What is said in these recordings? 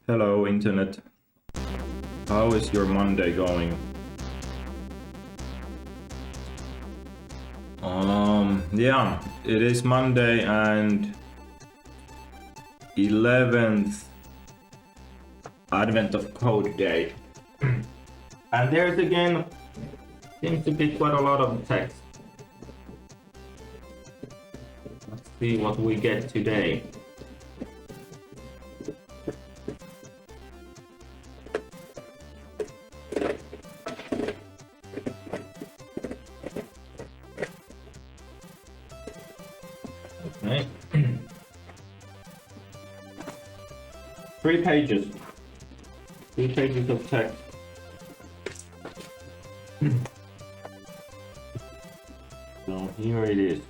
Hello, Internet. How is your Monday going? Yeah, it is Monday and 11th Advent of Code Day. And there's again, seems to be quite a lot of text. Let's see what we get today. Okay. 3 pages. 3 pages of text. So here it is.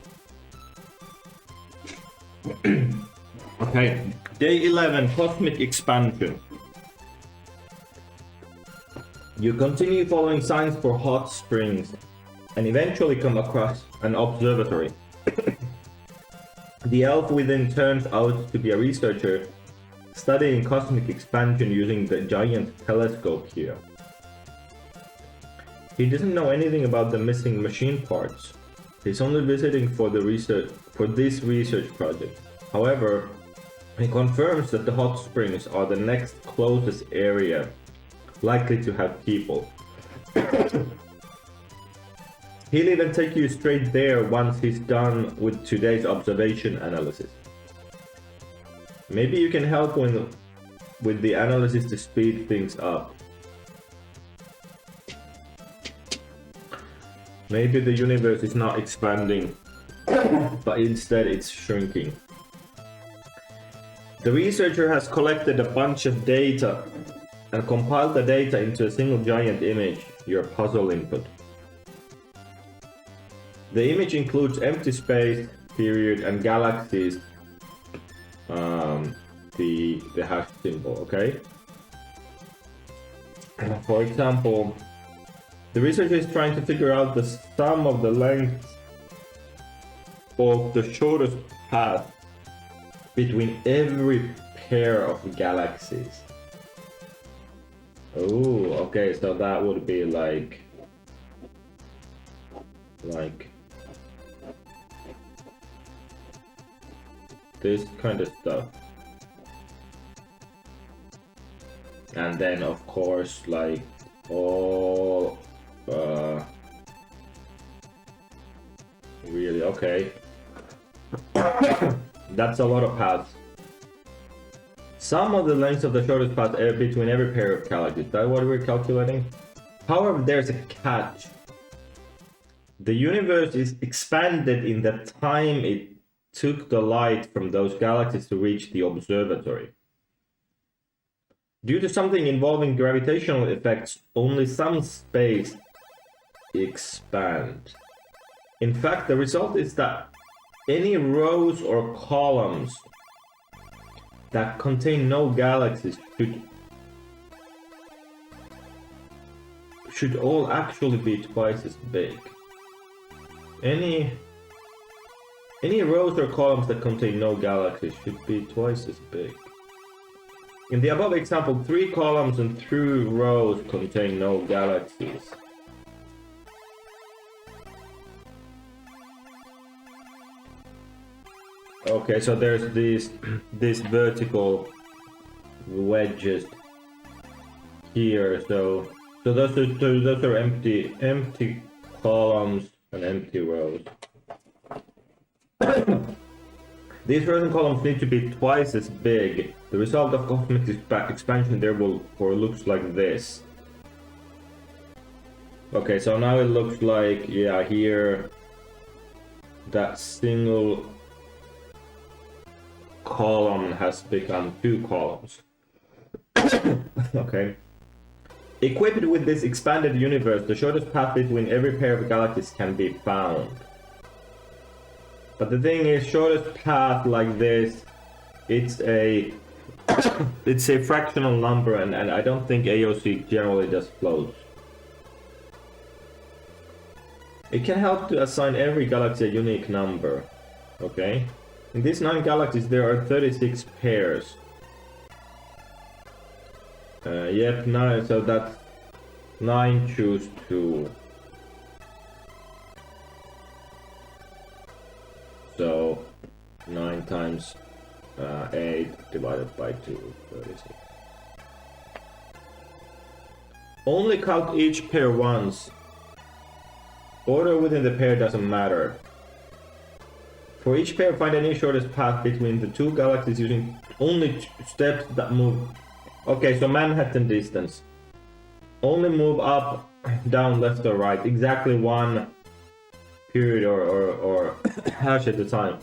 Okay, day 11, cosmic expansion. You continue following signs for hot springs and eventually come across an observatory. The elf within turns out to be a researcher studying cosmic expansion using the giant telescope here. He doesn't know anything about the missing machine parts. He's only visiting for this research project. However, he confirms that the hot springs are the next closest area likely to have people. He'll even take you straight there once he's done with today's observation analysis. Maybe you can help with the analysis to speed things up. Maybe the universe is not expanding, but instead it's shrinking. The researcher has collected a bunch of data and compiled the data into a single giant image, your puzzle input. The image includes empty space, period, and galaxies, the hash symbol, okay? For example, the researcher is trying to figure out the sum of the lengths of the shortest path between every pair of galaxies. Oh, okay, so that would be like this kind of stuff. And then of course like all really okay. That's a lot of paths. Sum of the lengths of the shortest path between every pair of galaxies. That's what we're calculating. However, there's a catch. The universe is expanded in the time it took the light from those galaxies to reach the observatory. Due to something involving gravitational effects, only some space expands. In fact, the result is that any rows or columns that contain no galaxies should all actually be twice as big. Any rows or columns that contain no galaxies should be twice as big. In the above example, 3 columns and 3 rows contain no galaxies. Okay, so there's these vertical wedges here. So those are empty columns and empty rows. These rows and columns need to be twice as big. The result of cosmic expansion therefore looks like this. Okay, so now it looks like, yeah, here that single column has become 2 columns. Okay. Equipped with this expanded universe, the shortest path between every pair of galaxies can be found. But the thing is, shortest path like this, it's a fractional number, and I don't think AOC generally does floats. It can help to assign every galaxy a unique number. Okay? In these 9 galaxies there are 36 pairs. Yep, 9, so that's 9 choose 2. So 9 times 8 divided by 2, 36. Only count each pair once. Order within the pair doesn't matter. For each pair, find any shortest path between the two galaxies using only steps that move. Okay, so Manhattan distance. Only move up, down, left or right. Exactly one period or hash at a time.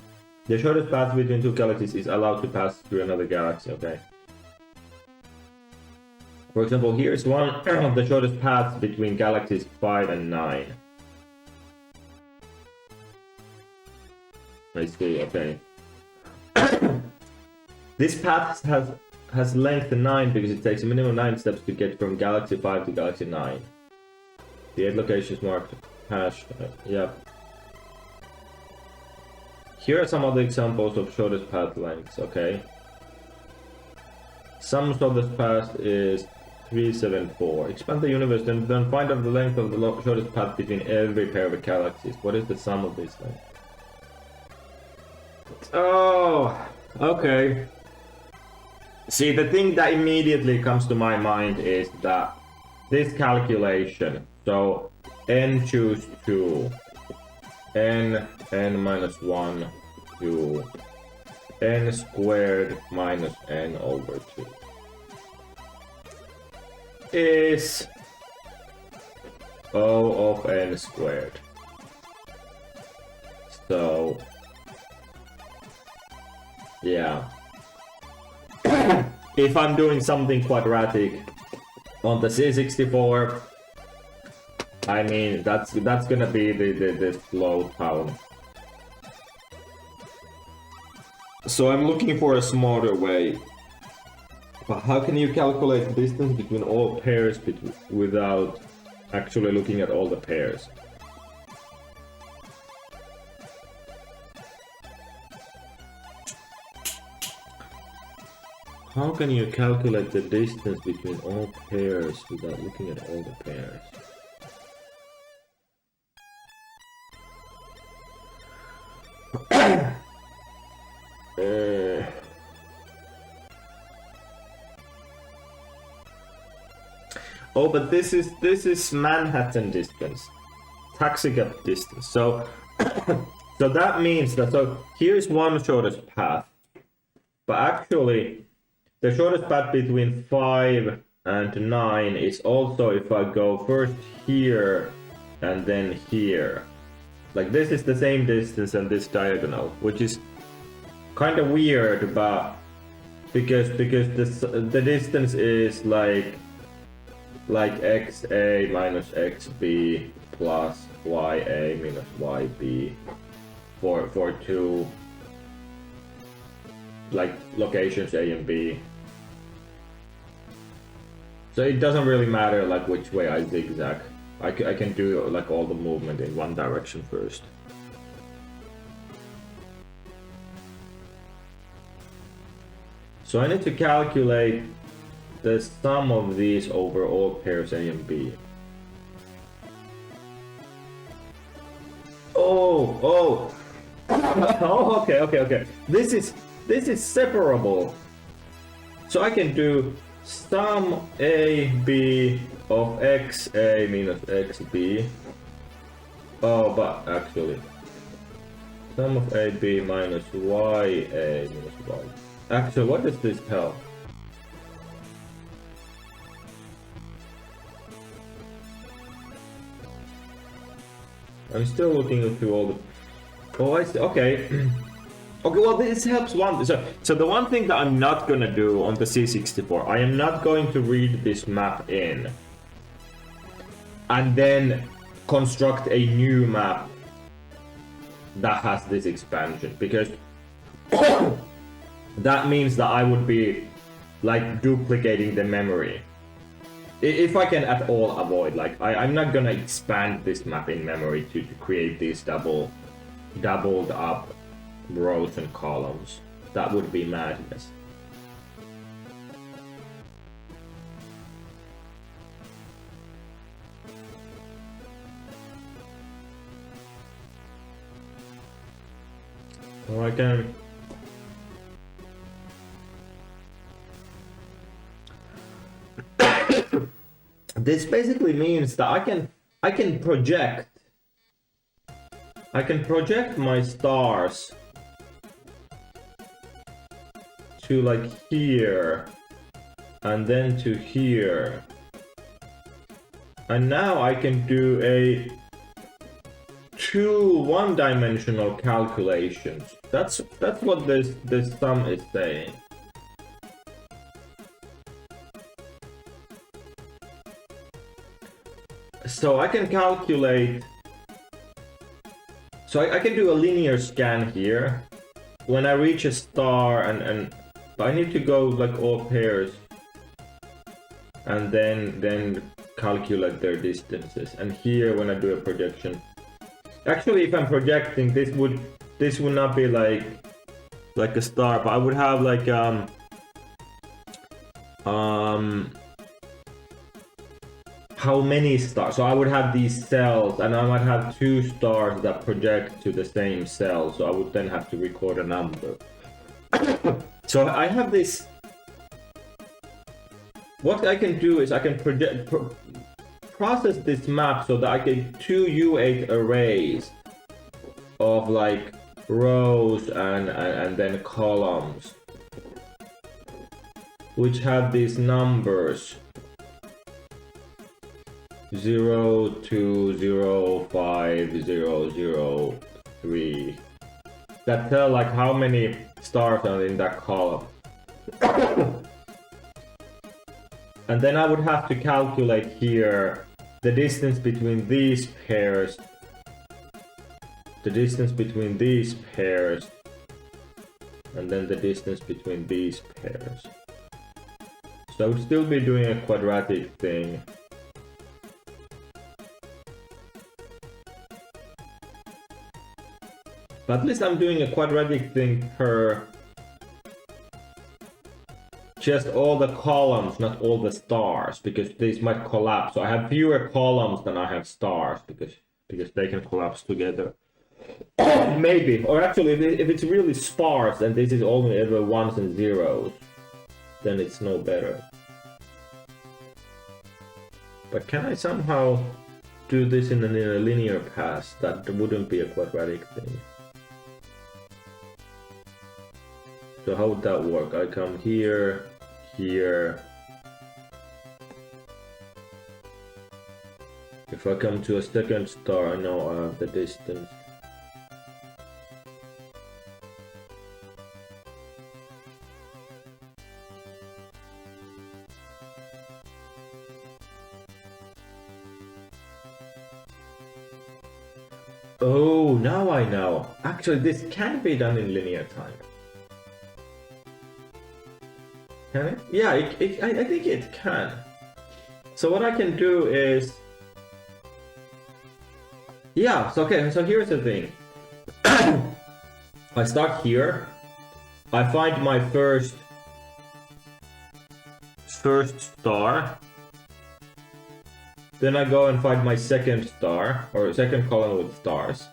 The shortest path between two galaxies is allowed to pass through another galaxy, okay? For example, here's one of the shortest paths between galaxies 5 and 9. I see, okay. This path has length 9 because it takes a minimum 9 steps to get from galaxy 5 to galaxy 9. The 8 locations marked hash, yep. Here are some other examples of shortest path lengths, okay? Sum shortest path is 374. Expand the universe, then find out the length of the shortest path between every pair of galaxies. What is the sum of these lengths? Oh, okay. See, the thing that immediately comes to my mind is that this calculation. So n choose 2, n minus 1, 2, n squared minus n over 2 is O of n squared. So yeah. If I'm doing something quadratic on the C64, I mean that's gonna be the slow town. So I'm looking for a smarter way. But how can you calculate the distance between all pairs without actually looking at all the pairs? How can you calculate the distance between all pairs without looking at all the pairs? Oh, but this is Manhattan distance, taxi gap distance. So, so that means that here's one shortest path, but actually, the shortest path between 5 and 9 is also if I go first here and then here. Like this is the same distance and this diagonal, which is kind of weird, but because the distance is like xa minus xb plus ya minus yb for two like locations A and B. So it doesn't really matter like which way I zigzag. I can do like all the movement in one direction first. So I need to calculate the sum of these over all pairs A and B. Oh, okay. This is separable. So I can do sum AB of XA minus XB. Oh, but actually, sum of AB minus YA minus Y. Actually, what does this tell? I'm still looking through all the... Oh, I see. Okay. Okay, well, this helps one. So the one thing that I'm not gonna do on the C64, I am not going to read this map in and then construct a new map that has this expansion, because that means that I would be like duplicating the memory. If I can at all avoid, like I'm not gonna expand this map in memory to create these doubled up rows and columns. That would be madness. Or I can... This basically means that I can project my stars to like here and then to here. And now I can do a two one-dimensional calculations. That's what this sum is saying. So I can calculate. So I can do a linear scan here. When I reach a star and I need to go like all pairs and then calculate their distances. And here when I do a projection, actually if I'm projecting, this would not be like a star, but I would have like how many stars. So I would have these cells and I might have two stars that project to the same cell, so I would then have to record a number. So I have this. What I can do is I can process this map so that I get two U8 arrays of like rows and then columns, which have these numbers 0, 2, 0, 5, 0, 0, 3 that tell like how many stars are in that column. And then I would have to calculate here the distance between these pairs, and then the distance between these pairs. So I would still be doing a quadratic thing. But at least I'm doing a quadratic thing per just all the columns, not all the stars, because these might collapse. So I have fewer columns than I have stars because they can collapse together. Maybe, or actually if it's really sparse and this is only ever ones and zeros, then it's no better. But can I somehow do this in a linear path? That wouldn't be a quadratic thing. So how would that work? I come here, here. If I come to a second star, I know I have the distance. Oh, now I know. Actually, this can be done in linear time. Can it? Yeah, I think it can. So what I can do is... Yeah, so okay, so here's the thing. I start here. I find my first star. Then I go and find my second star, or second column with stars.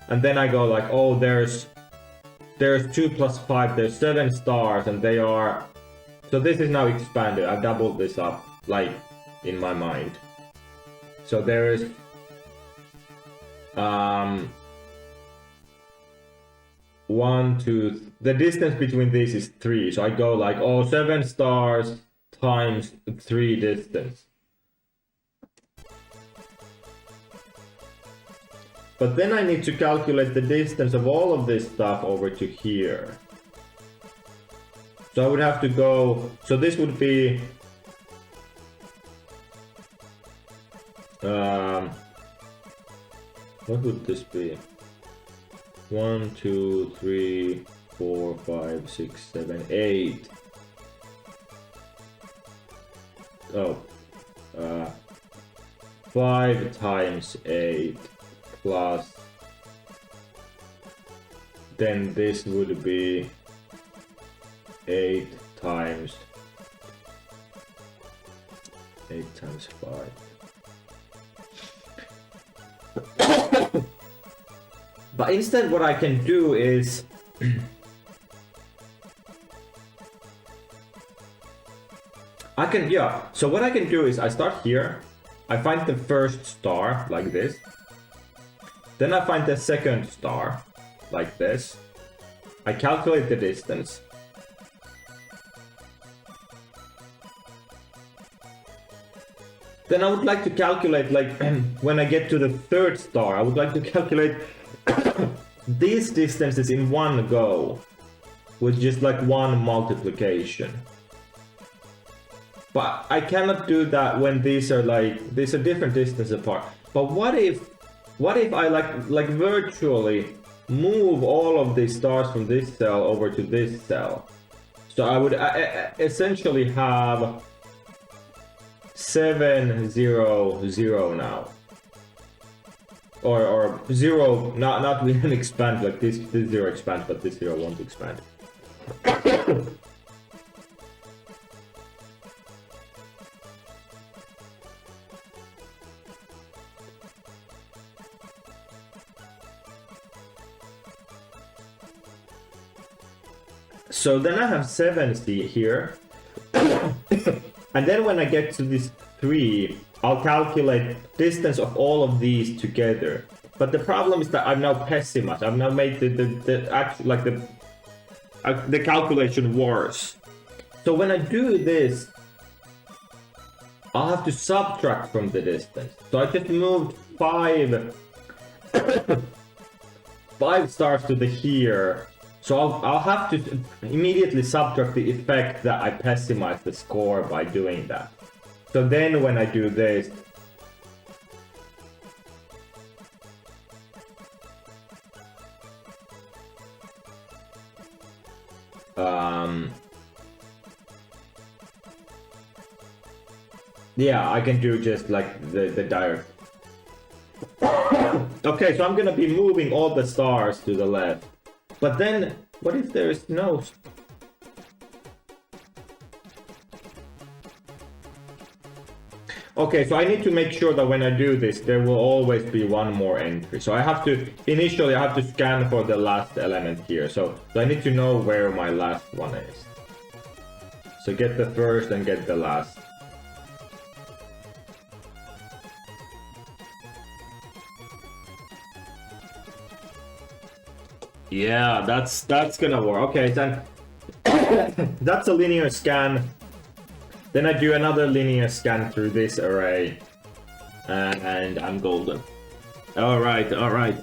And then I go like, oh, there's 2 plus 5, there's 7 stars, and they are... So this is now expanded. I've doubled this up, like, in my mind. So there is... one, two... The distance between these is 3. So I go like, oh, 7 stars times 3 distance. But then I need to calculate the distance of all of this stuff over to here. So I would have to go, so this would be what would this be? 1, 2, 3, 4, 5, 6, 7, 8. Oh, 5 times 8 plus, then this would be 8 times 5. But instead what I can do is I can, yeah. So what I can do is I start here. I find the first star like this. Then I find the second star like this. I calculate the distance. Then I would like to calculate, like, when I get to the third star, I would like to calculate these distances in one go, with just like one multiplication. But I cannot do that when these are different distance apart. But what if I like virtually move all of these stars from this cell over to this cell? So I would essentially have 7, 0, 0 now. Or 0, not with an expand, like this 0 expands, but this 0 won't expand. So then I have 7 here. And then when I get to this 3, I'll calculate distance of all of these together. But the problem is that I've now pessimized. I've now made the calculation worse. So when I do this, I'll have to subtract from the distance. So I just moved 5 stars to the here. So I'll have to immediately subtract the effect that I pessimize the score by doing that. So then when I do this, yeah, I can do just like the direct. Okay, so I'm gonna be moving all the stars to the left. But then, what if there is no... Okay, so I need to make sure that when I do this, there will always be one more entry. So I have to, initially I have to scan for the last element here. So I need to know where my last one is. So get the first and get the last. Yeah, that's gonna work. Okay, then that's a linear scan. Then I do another linear scan through this array, and I'm golden. All right,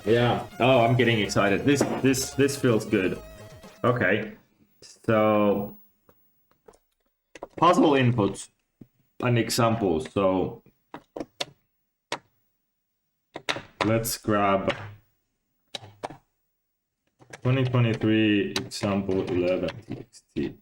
yeah. Oh, I'm getting excited. This feels good. Okay, so puzzle inputs, an example. So let's grab 2023 example 11txt.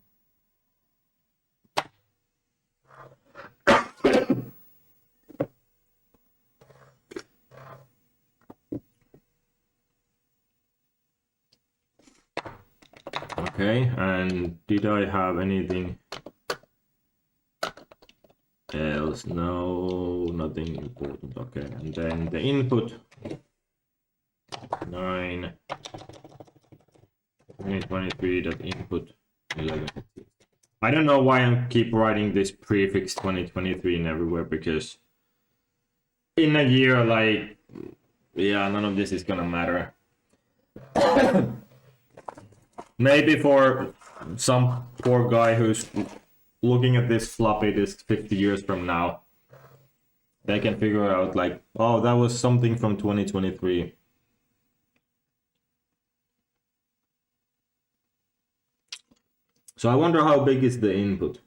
Okay, and did I have anything else? No, nothing important. Okay, and then the input 9 2023.input 11. I don't know why I keep writing this prefix 2023 in everywhere, because in a year, like, yeah, none of this is gonna matter. Maybe for some poor guy who's looking at this floppy disk 50 years from now, they can figure out, like, oh, that was something from 2023. So I wonder how big is the input.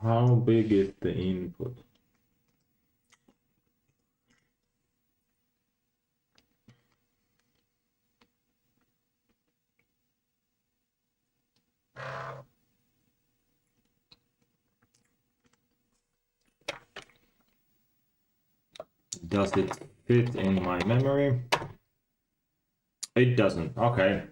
How big is the input? Does it fit in my memory? It doesn't. Okay.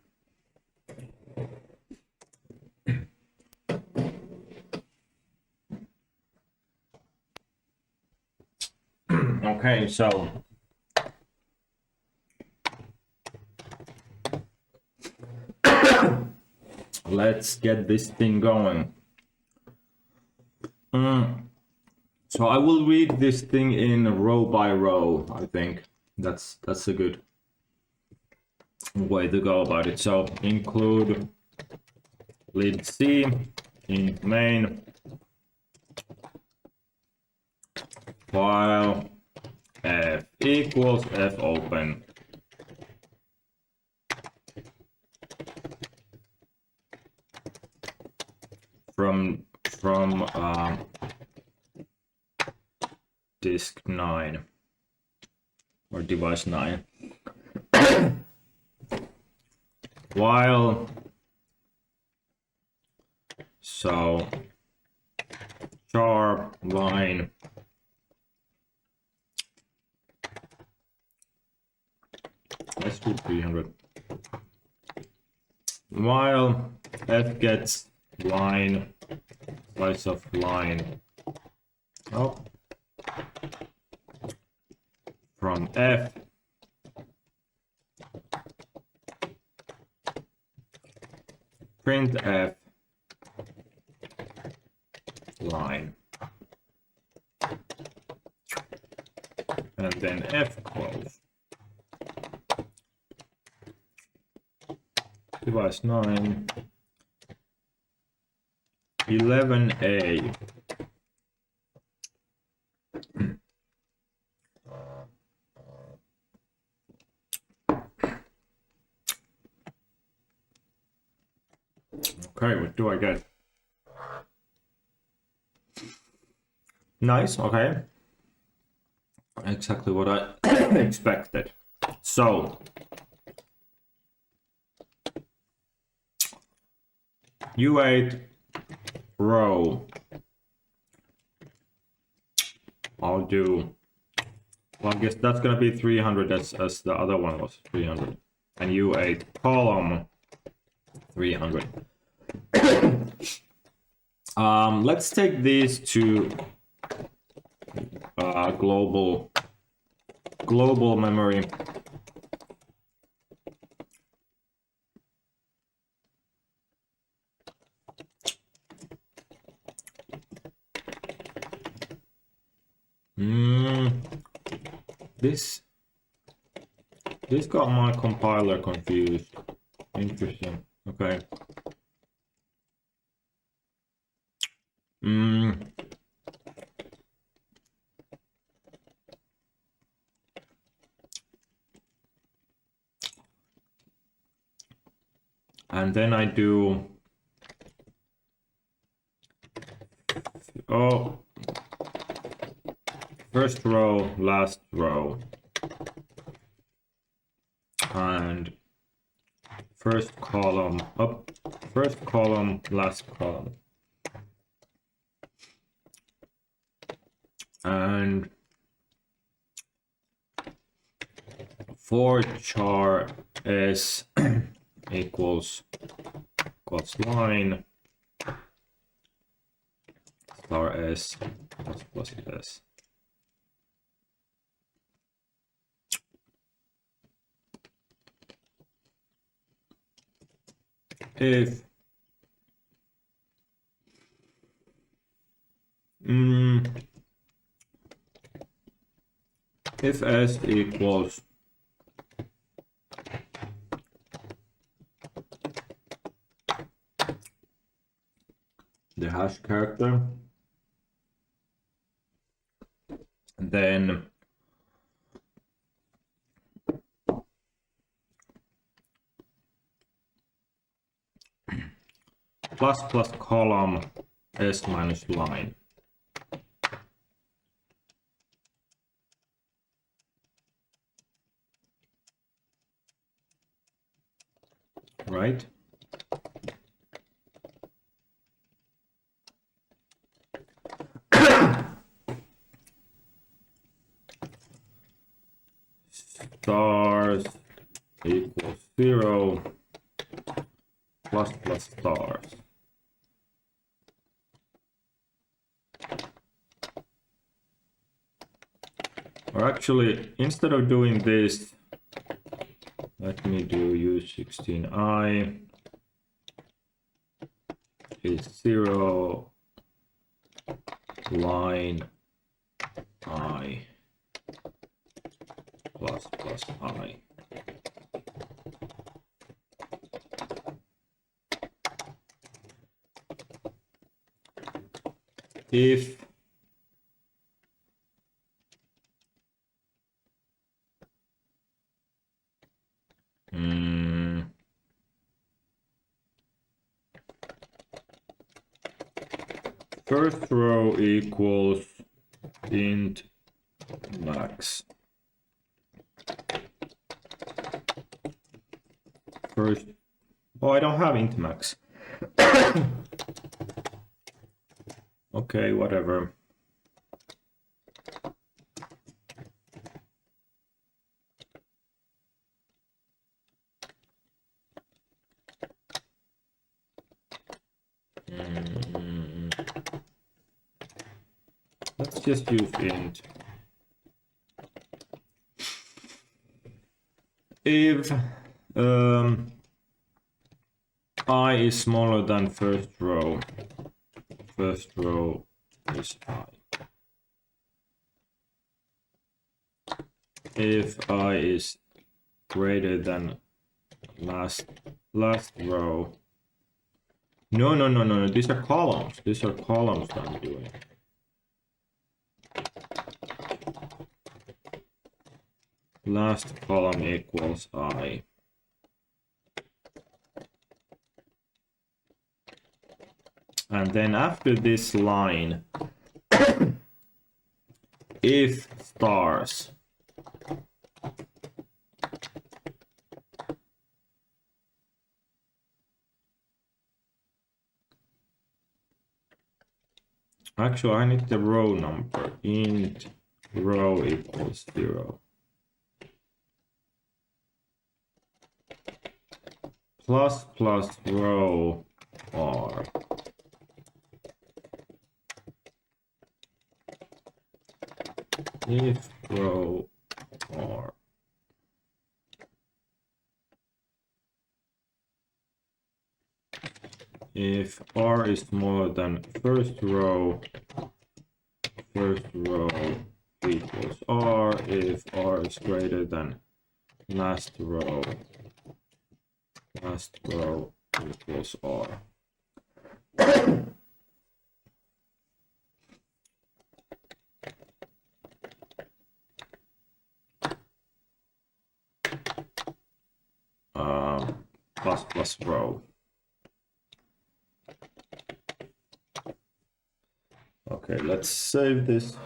Okay, so let's get this thing going. So I will read this thing in row by row. I think that's a good way to go about it. So include lib c in main while f equals f open from disk 9 or device 9 while so char line let's do 300 while f gets line slice of line from f print f line and then f close device 9 11a okay, what do I get? Nice, okay. Exactly what I expected. So U8 row. I'll do. Well, I guess that's gonna be 300 as the other one was 300, and U8 column 300. Let's take these to global memory. This got my compiler confused. Interesting. Okay. And then I do first row, last row, and first column up, first column, last column, and for char s equals line star s plus s. If s equals the hash character, then plus column s minus line. Right? stars equals 0 plus stars. Or actually, instead of doing this, let me do U16I is 0 line I plus I. If first row equals int max. First, oh, I don't have int max. Okay, whatever. Let's just use int. If I is smaller than first row is I. If I is greater than last row. No, these are columns. These are columns that I'm doing. Last column equals I. And then after this line, if stars actually I need the row number. Int row equals 0 plus row R. If row R if R is smaller than first row equals R. If R is greater than last row equals R. Plus row. Okay, let's save this.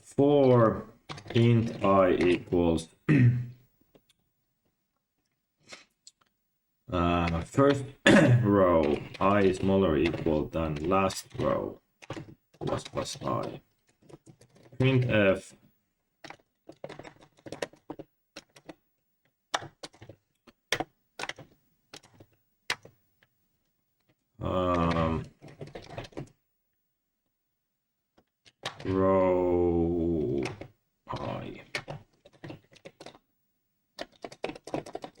For int I equals first row I is smaller or equal than last row plus I. Printf row I.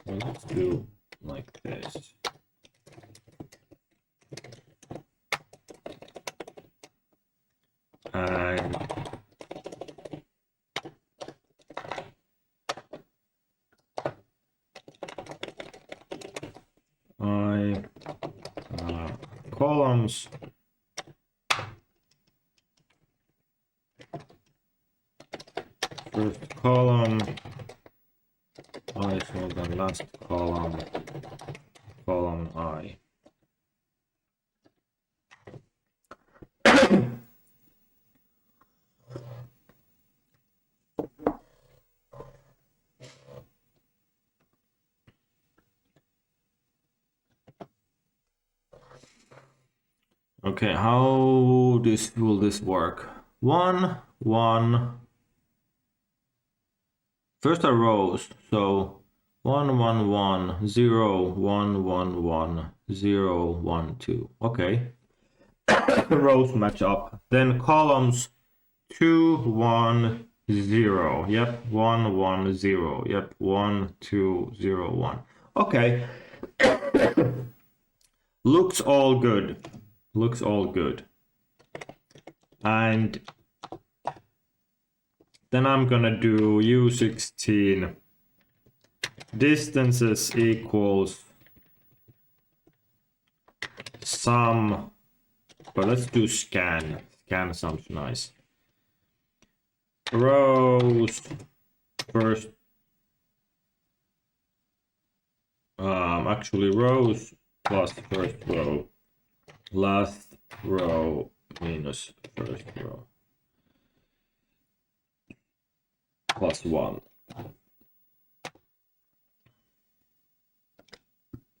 Well, let's do like this. And columns first column I is smaller than last column I. Okay, how will this work? 1, 1. First are rows, so 1, 1, 1, 0, 1, 1, 1, 0, 1, 2. Okay. Rows match up. Then columns 2, 1, 0. Yep, 1, 1, 0. Yep, 1, 2, 0, 1. Okay. Looks all good. Looks all good. And then I'm gonna do U16 distances equals sum, but let's do scan. Scan sounds nice. Rows first, actually rows plus first row, last row minus first row, plus 1.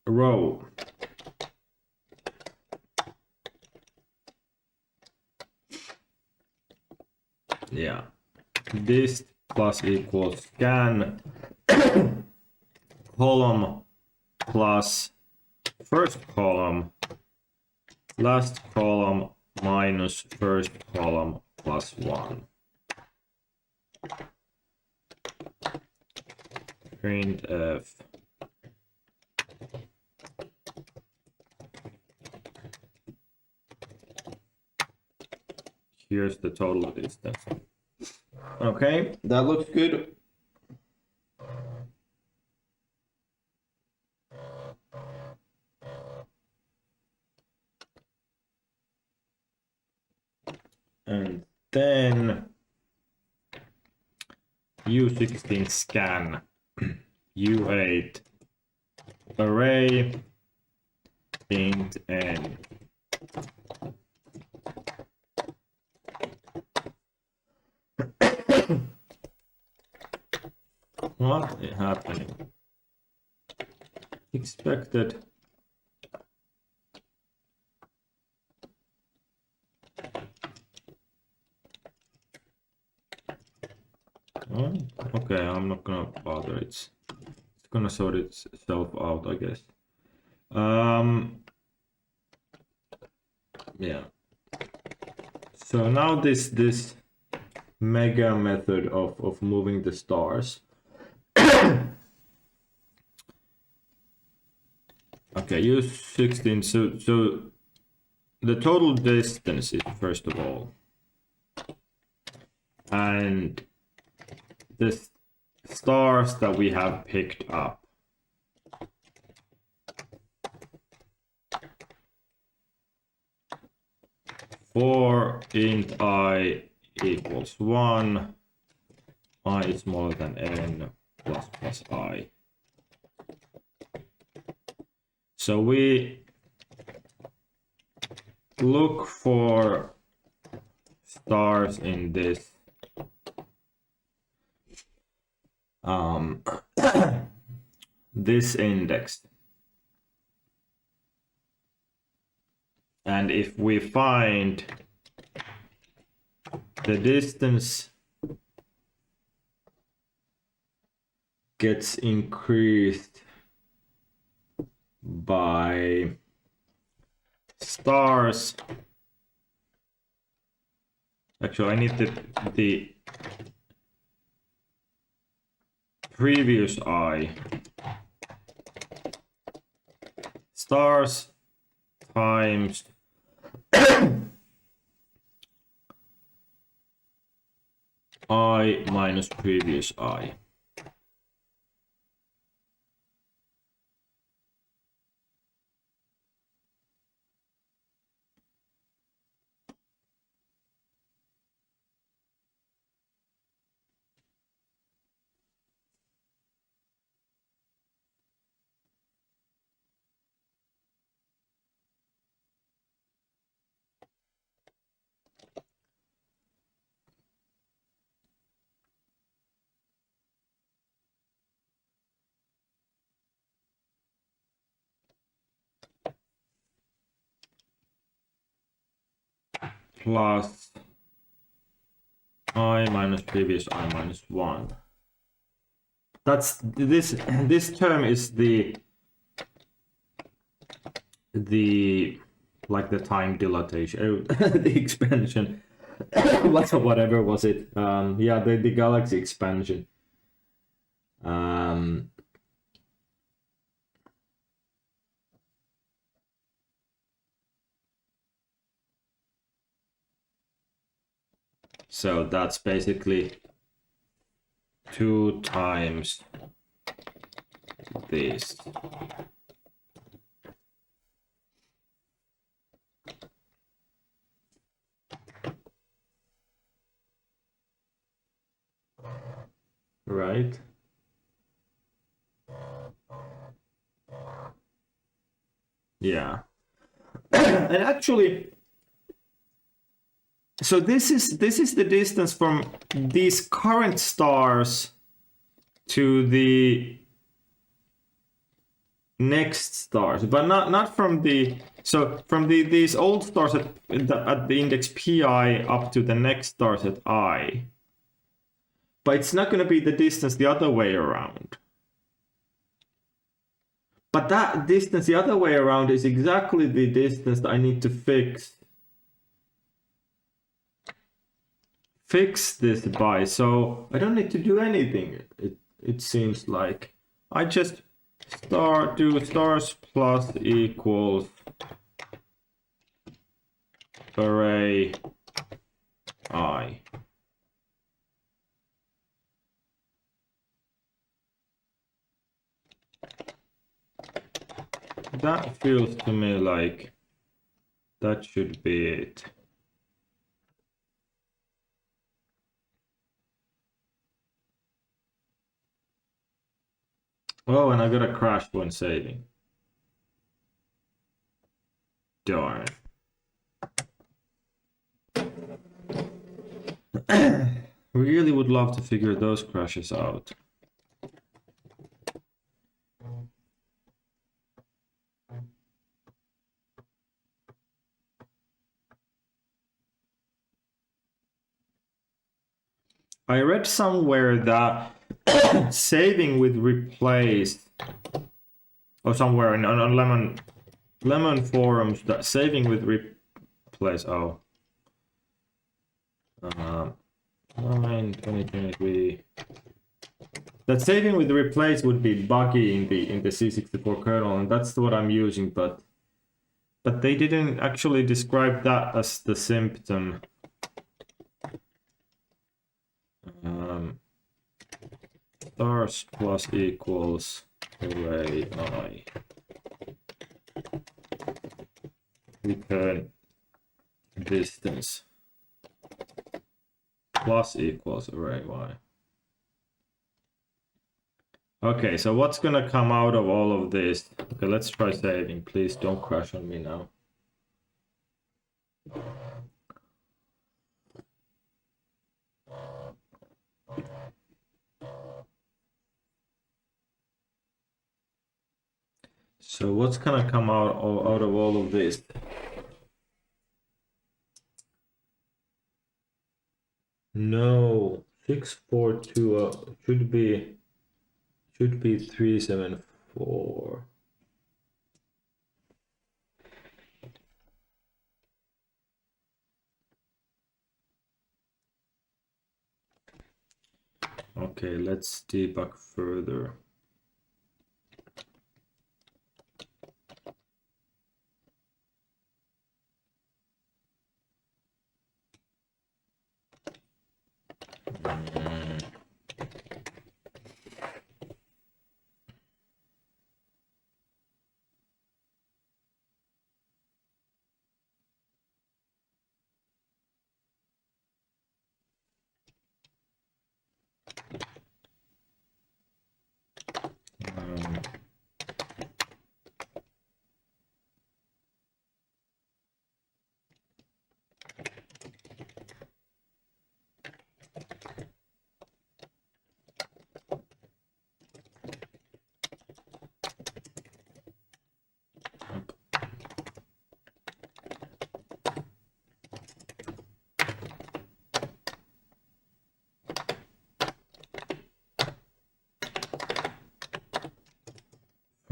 Row. Yeah. This plus equals scan column plus first column, last column minus first column plus 1. Printf. Here's the total distance. Okay, that looks good. And then U16 scan U8 array int n. What is happening? Expected. Oh, okay, I'm not gonna bother. It's gonna sort itself out, I guess. Yeah. So now this mega method of moving the stars. Okay, use 16. So the total distance is first of all, and the stars that we have picked up. For int I equals 1, I is smaller than n plus I. So we look for stars in this this index. And if we find the distance gets increased by stars. Actually, I need the previous I. Stars times I minus previous I. plus I minus previous I minus 1. That's this term is the like the time dilatation, the expansion, whatever was it? Yeah, the galaxy expansion. So that's basically 2 times this. Right? Yeah. And actually, so this is the distance from these current stars to the next stars, but not from the from these old stars at the index pi up to the next stars at I. But it's not going to be the distance the other way around. But that distance the other way around is exactly the distance that I need to fix this by. So I don't need to do anything. It seems like I just do stars plus equals array I. That feels to me like that should be it. Oh, and I got a crash when saving. Darn. Really would love to figure those crashes out. I read somewhere that saving with replace, or somewhere on Lemon forums, that saving with replace. 2023. That saving with replace would be buggy in the C64 kernel, and that's what I'm using. But they didn't actually describe that as the symptom. Stars plus equals array I. Return distance plus equals array Y. Okay, so what's gonna come out of all of this? Okay, let's try saving. Please don't crash on me now. So what's gonna come out of all of this? No, 642 should be 374. Okay, let's debug further.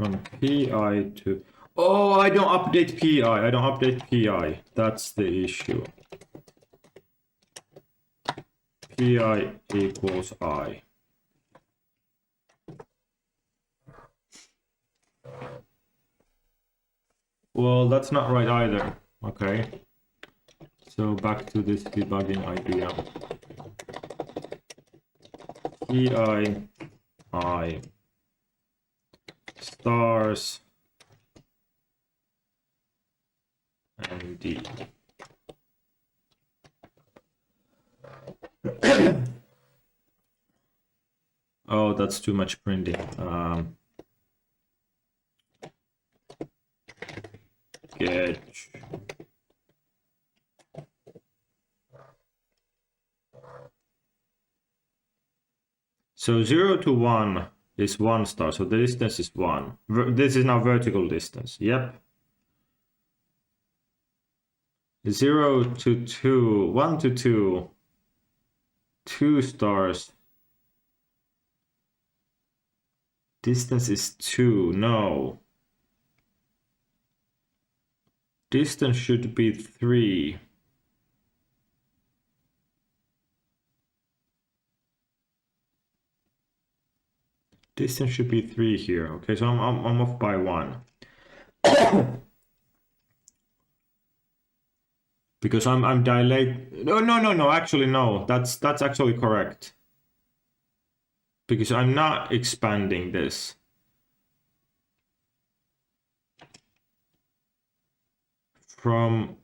from PI to... Oh, I don't update PI. I don't update PI. That's the issue. PI equals I. Well, that's not right either. Okay. So back to this debugging idea. PI I stars and D. Oh, that's too much printing. Sketch. So 0 to 1 is 1 star, so the distance is 1. This is now vertical distance. Yep. 0 to 2, 1 to 2, 2 stars. Distance is 2, no. Distance should be 3. Distance should be 3 here. Okay, so I'm off by 1. Because I'm delayed. No. Actually, no. That's actually correct. Because I'm not expanding this. From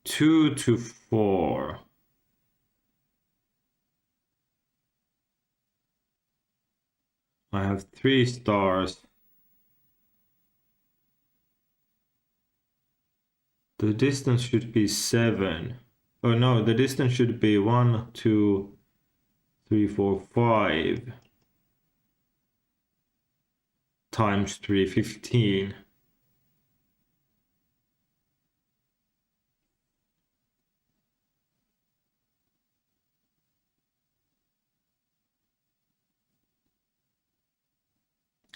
2 to 4. I have 3 stars. The distance should be 7. Oh no, the distance should be 1, 2, 3, 4, 5 times 3, 15.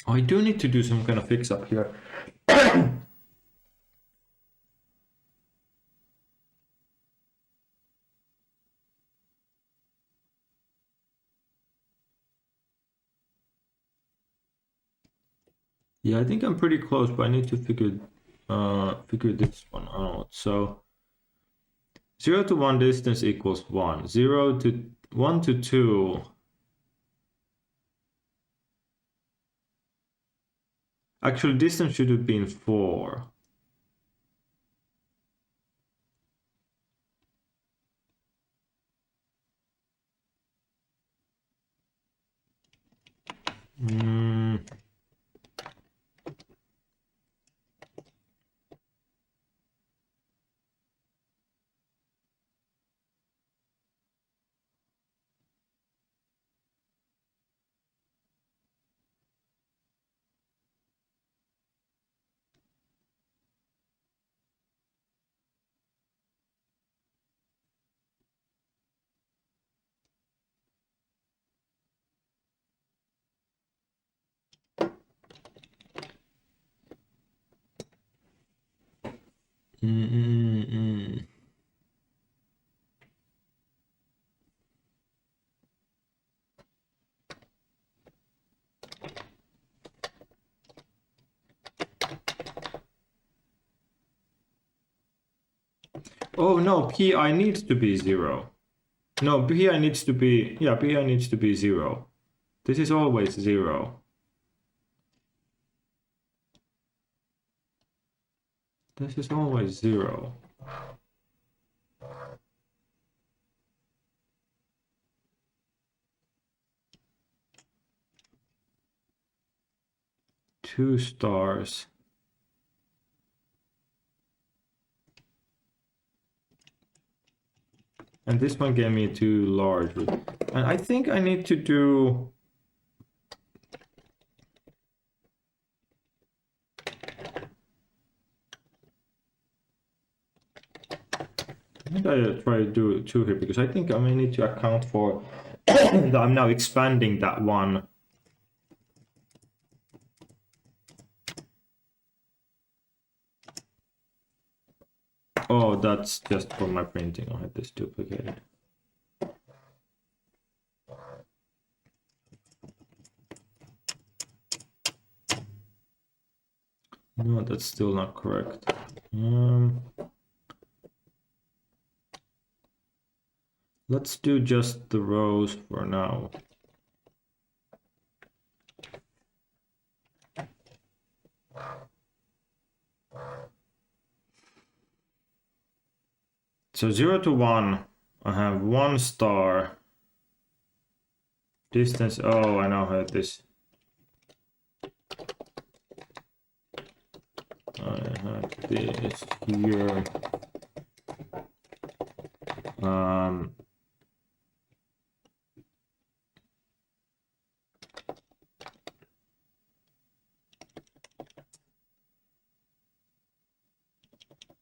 Oh, I do need to do some kind of fix up here. Yeah, I think I'm pretty close, but I need to figure this one out. So 0 to 1 distance equals 1. 0 to 1 to 2. Actually, distance should have been 4. Oh no, PI needs to be 0. No, PI needs to be, yeah, PI needs to be 0. This is always 0. This is always 0. Two stars. And this one gave me too large. And I think I need to do... I think I try to do 2 here, because I think I may need to account for that I'm now expanding that one. Oh, that's just for my printing. I had this duplicated. No, that's still not correct. Let's do just the rows for now. So 0 to 1, I have 1 star. Distance, oh, I now have this. I have this here.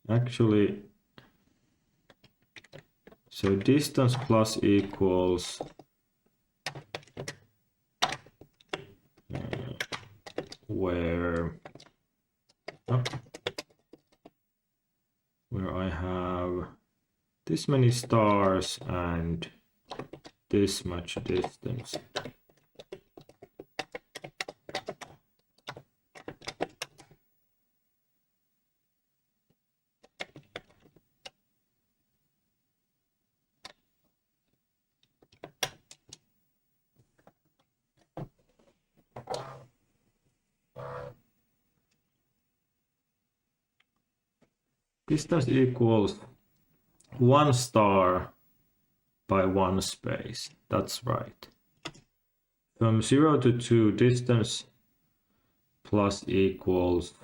Actually, so distance plus equals where I have this many stars and this much distance. Distance equals 1 star by 1 space. That's right. From 0 to 2, distance plus equals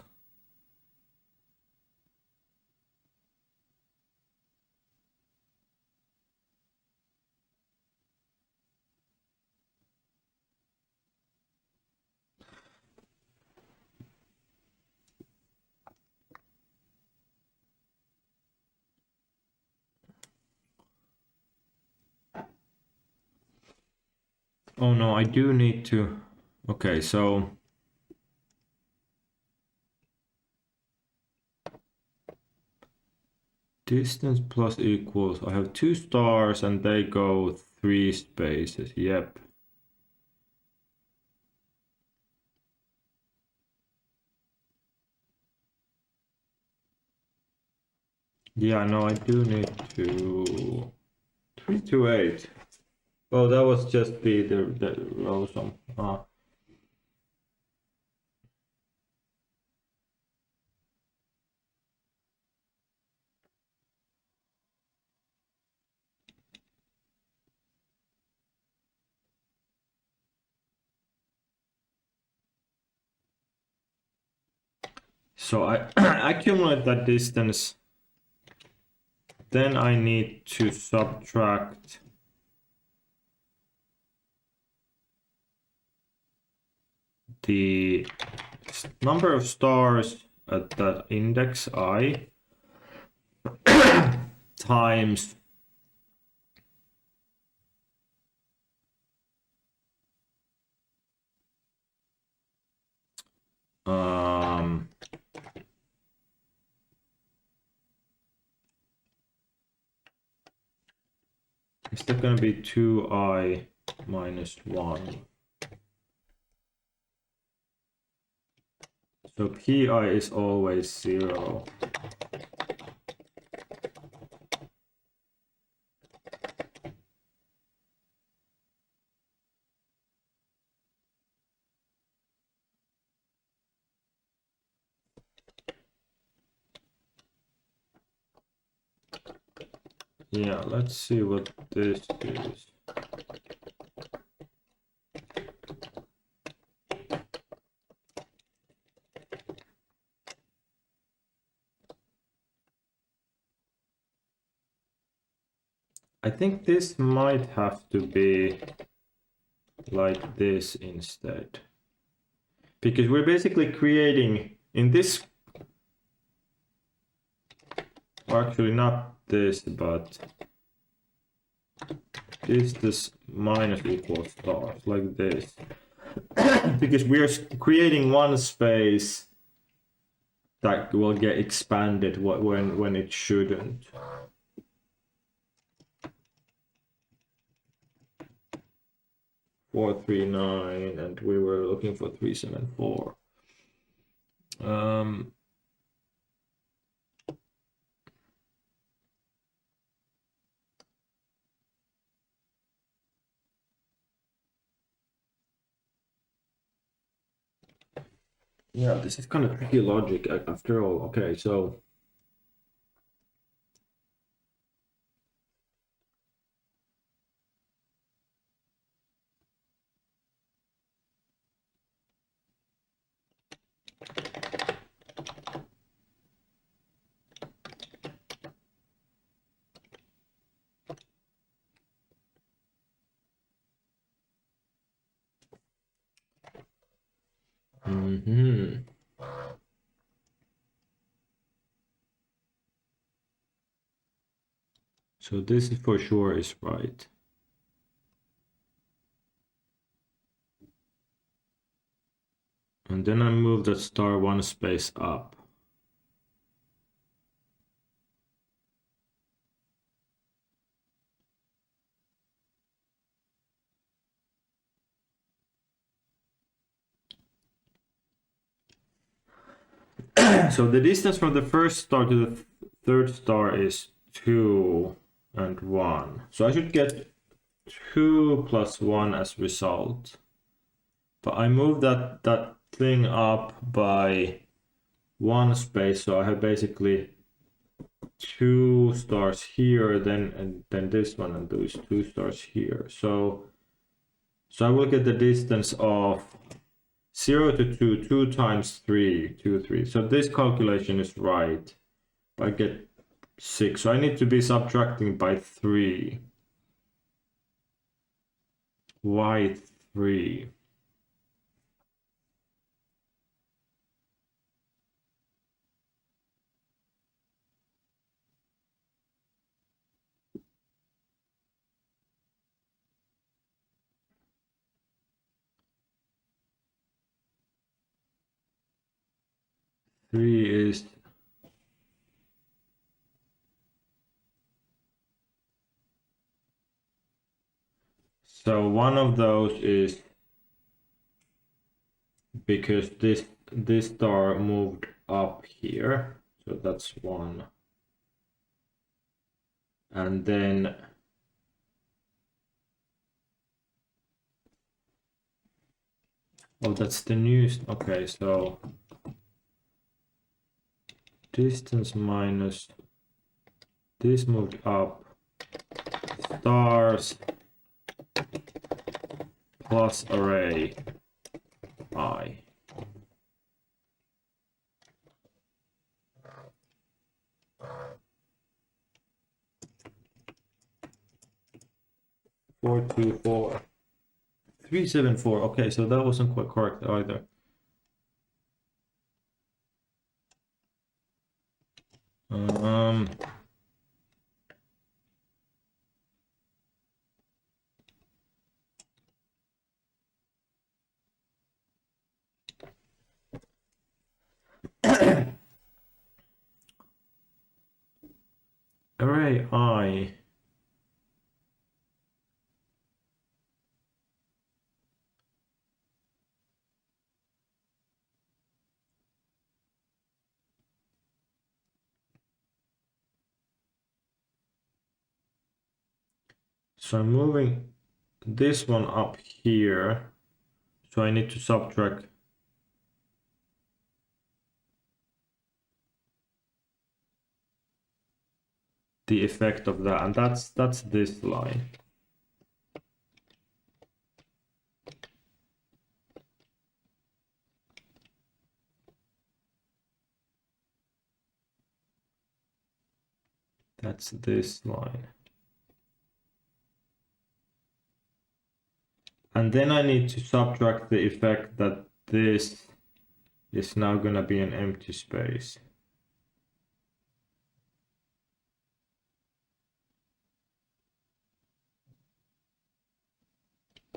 oh no, I do need to. Okay, so distance plus equals, I have 2 stars and they go 3 spaces. Yep. Yeah, no, I do need to 3 to 8. Oh, that was just the row sum. So I accumulate that distance. Then I need to subtract the number of stars at that index I times is that going to be 2i minus 1? So pi is always 0. Yeah, let's see what this is. I think this might have to be like this instead. Because we're basically creating in this, or actually not this, but this minus equals stars, like this. Because we are creating one space that will get expanded when it shouldn't. Four, 3, 9, and we were looking for 3, 7, 4. Yeah, this is kind of tricky logic after all. Okay, so so this is for sure is right. And then I move that star 1 space up. So the distance from the first star to the third star is 2 and 1. So I should get 2 plus 1 as result. But I move that thing up by 1 space, so I have basically 2 stars here, and then this one, and those 2 stars here. So I will get the distance of 0 to 2, 2 times 3, 2, 3. So this calculation is right. I get 6. So I need to be subtracting by 3. Why 3? Three is so one of those is because this star moved up here, so that's 1. And then oh, that's the new. Okay, so distance minus this moved up, stars plus array I. Four, 2, 4. 3, 7, 4. Okay, so that wasn't quite correct either. Array I. So I'm moving this one up here. So I need to subtract the effect of that, and that's this line. That's this line. And then I need to subtract the effect that this is now gonna be an empty space.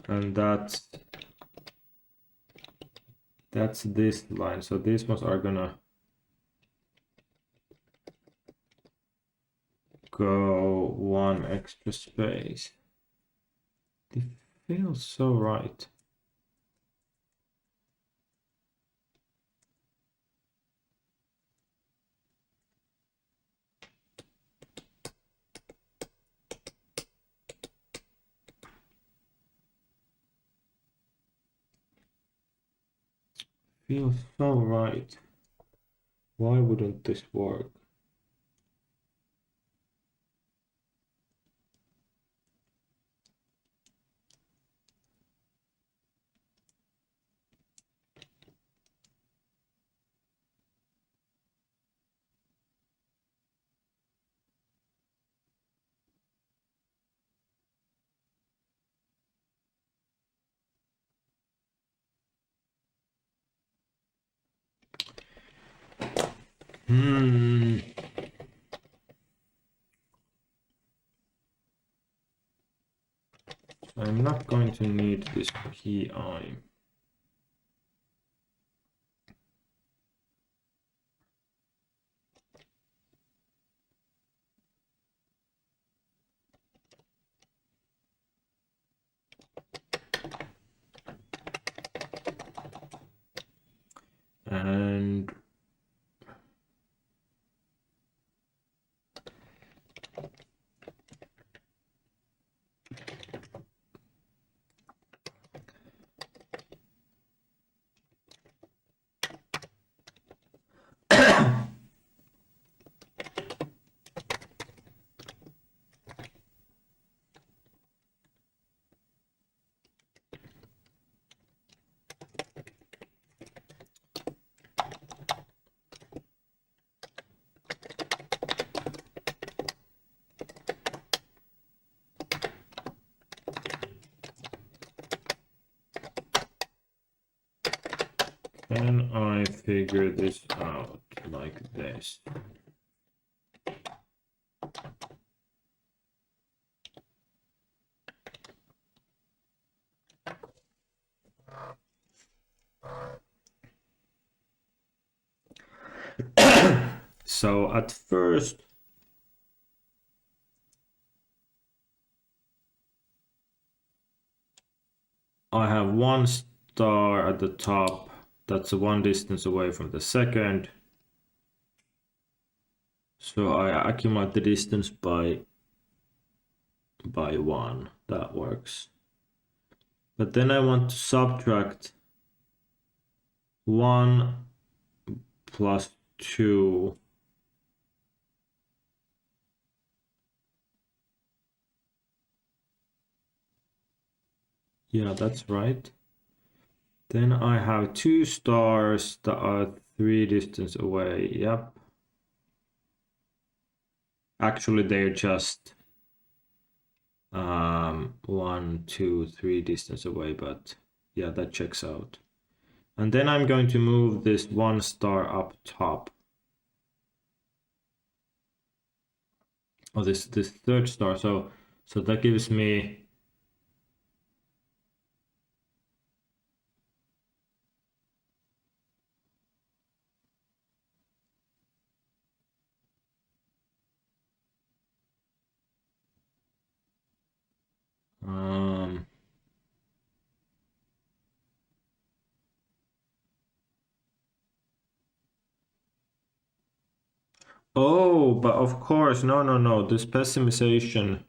And that's this line. So these ones are gonna go one extra space. It feels so right. Feels so right. Why wouldn't this work? I'm not going to need this PI. And can I figure this out like this? So at first, I have one star at the top that's one distance away from the second. So I accumulate the distance by one. That works. But then I want to subtract 1 plus 2. Yeah, that's right. Then I have 2 stars that are 3 distance away. Yep. Actually, they're just 1, 2, 3 distance away, but yeah, that checks out. And then I'm going to move this 1 star up top. Oh, this third star. So that gives me oh, but of course, no, this pessimization.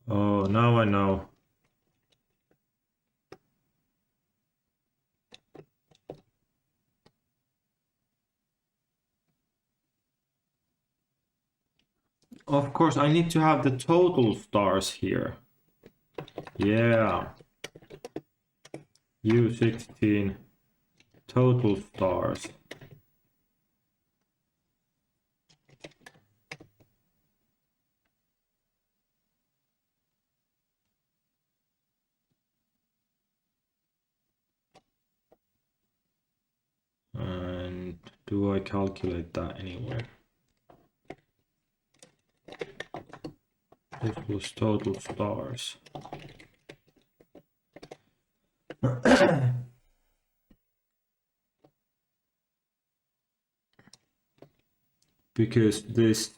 Oh, now I know. Of course, I need to have the total stars here. Yeah. U16 total stars. And do I calculate that anywhere? Equals total stars. because this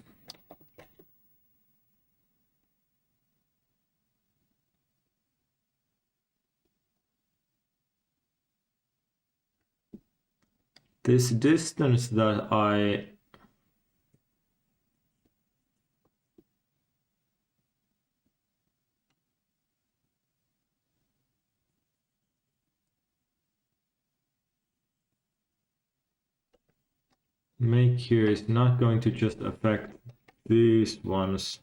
distance that I make here is not going to just affect these ones,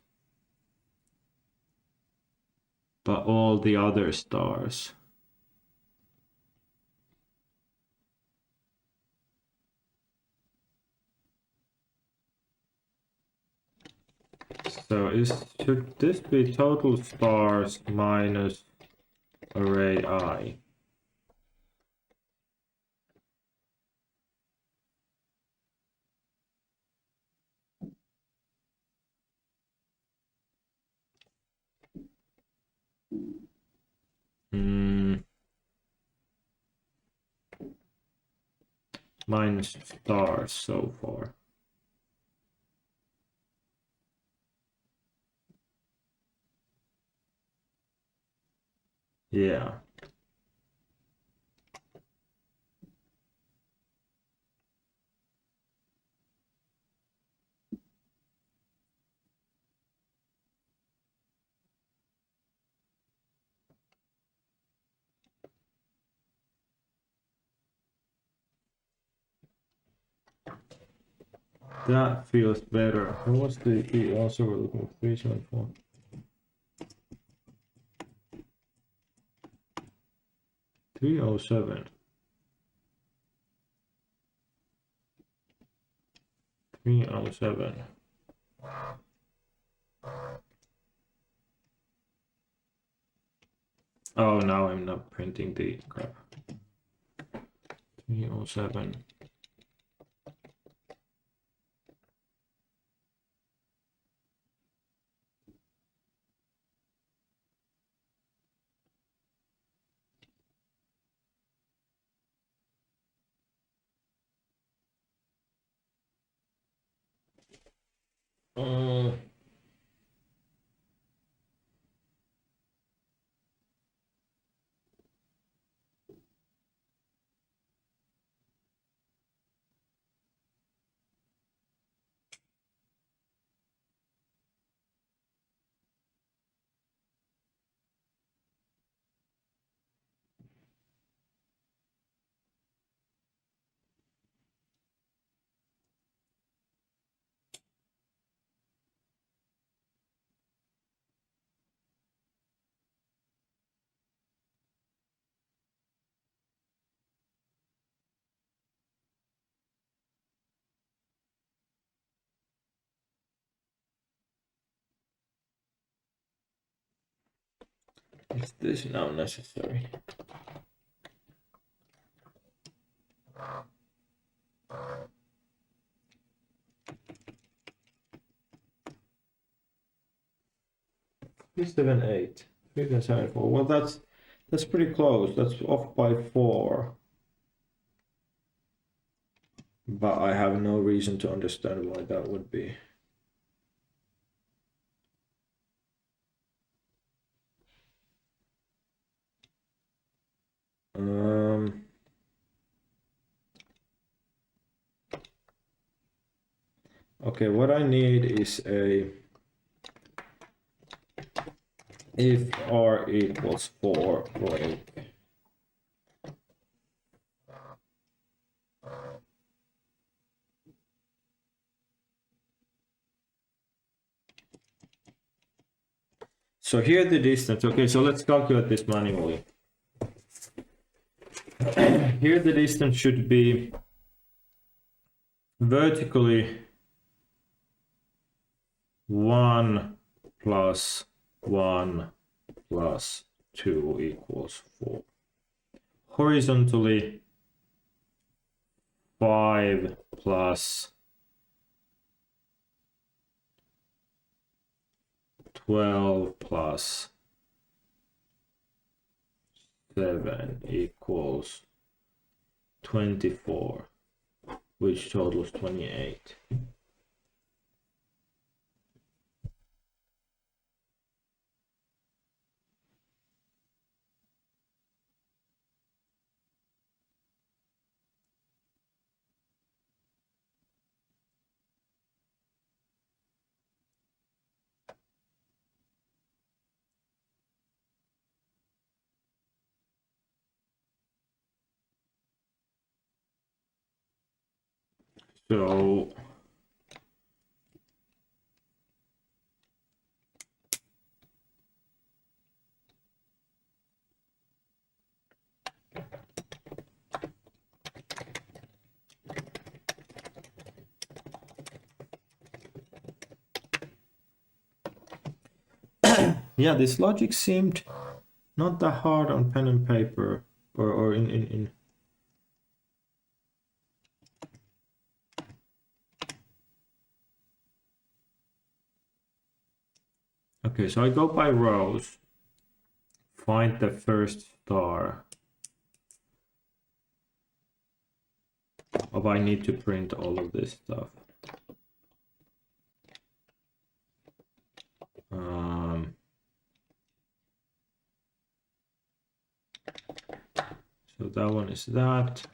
but all the other stars. So should this be total stars minus array I? Minus stars so far. Yeah. That feels better. What's the also we're looking for 374. $307. $307. Oh, now I'm not printing the crap. 307. Is this now necessary? Three seven eight. 374. Well, that's pretty close. That's off by 4. But I have no reason to understand why that would be. Okay, what I need is a if r equals 4 break. So here the distance. Okay, so let's calculate this manually. Here the distance should be vertically 1 plus 1 plus 2 equals 4. Horizontally 5 plus 12 plus 7 equals 24, which totals 28. So yeah, this logic seemed not that hard on pen and paper or in. Okay, so I go by rows, find the first star. Or I need to print all of this stuff. So that one is that.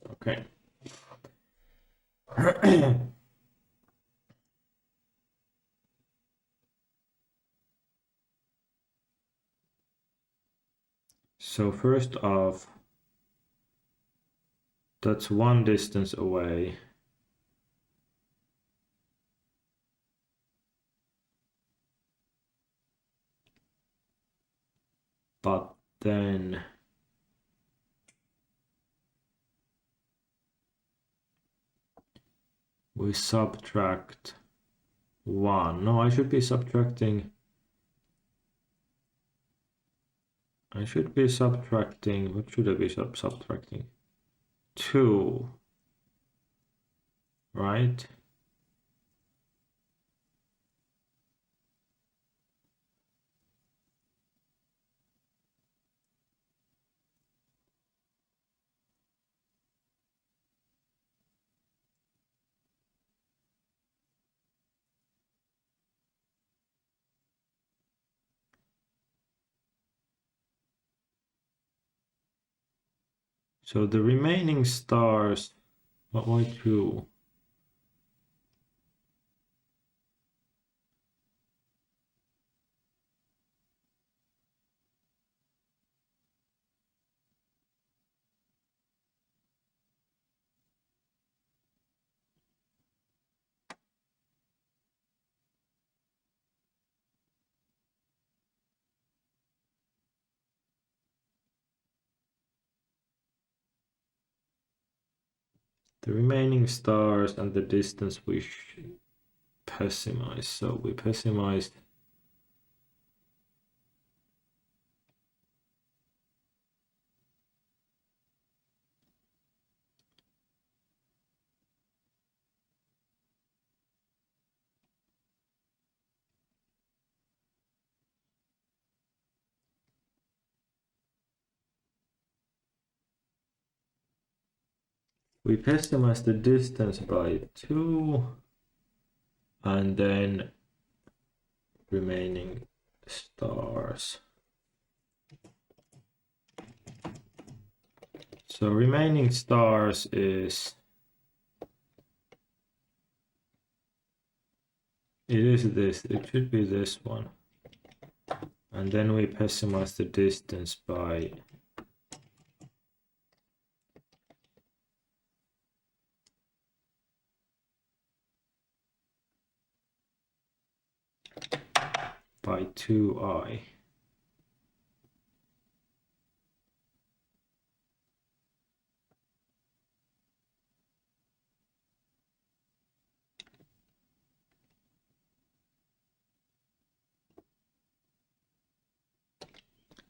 Okay. So first off, that's one distance away. But then we subtract 1. No, I should be subtracting. What should I be subtracting? 2. Right? So the remaining stars, why 2? The remaining stars and the distance we pessimize. So we pessimized the distance by 2 and then remaining stars. So remaining stars is it should be this one. And then we pessimize the distance by by 2i.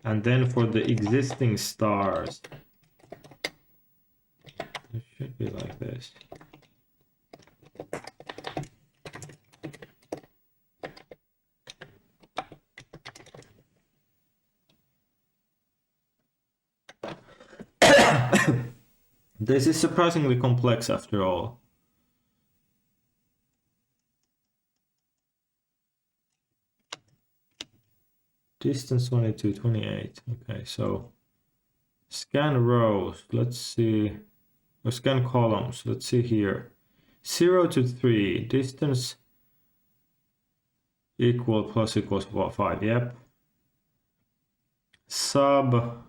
And then for the existing stars, it should be like this. This is surprisingly complex after all. Distance 22, 28. Okay, so scan rows. Let's see. Or scan columns. Let's see here. 0 to 3. Distance equal plus equals 5. Yep. Sub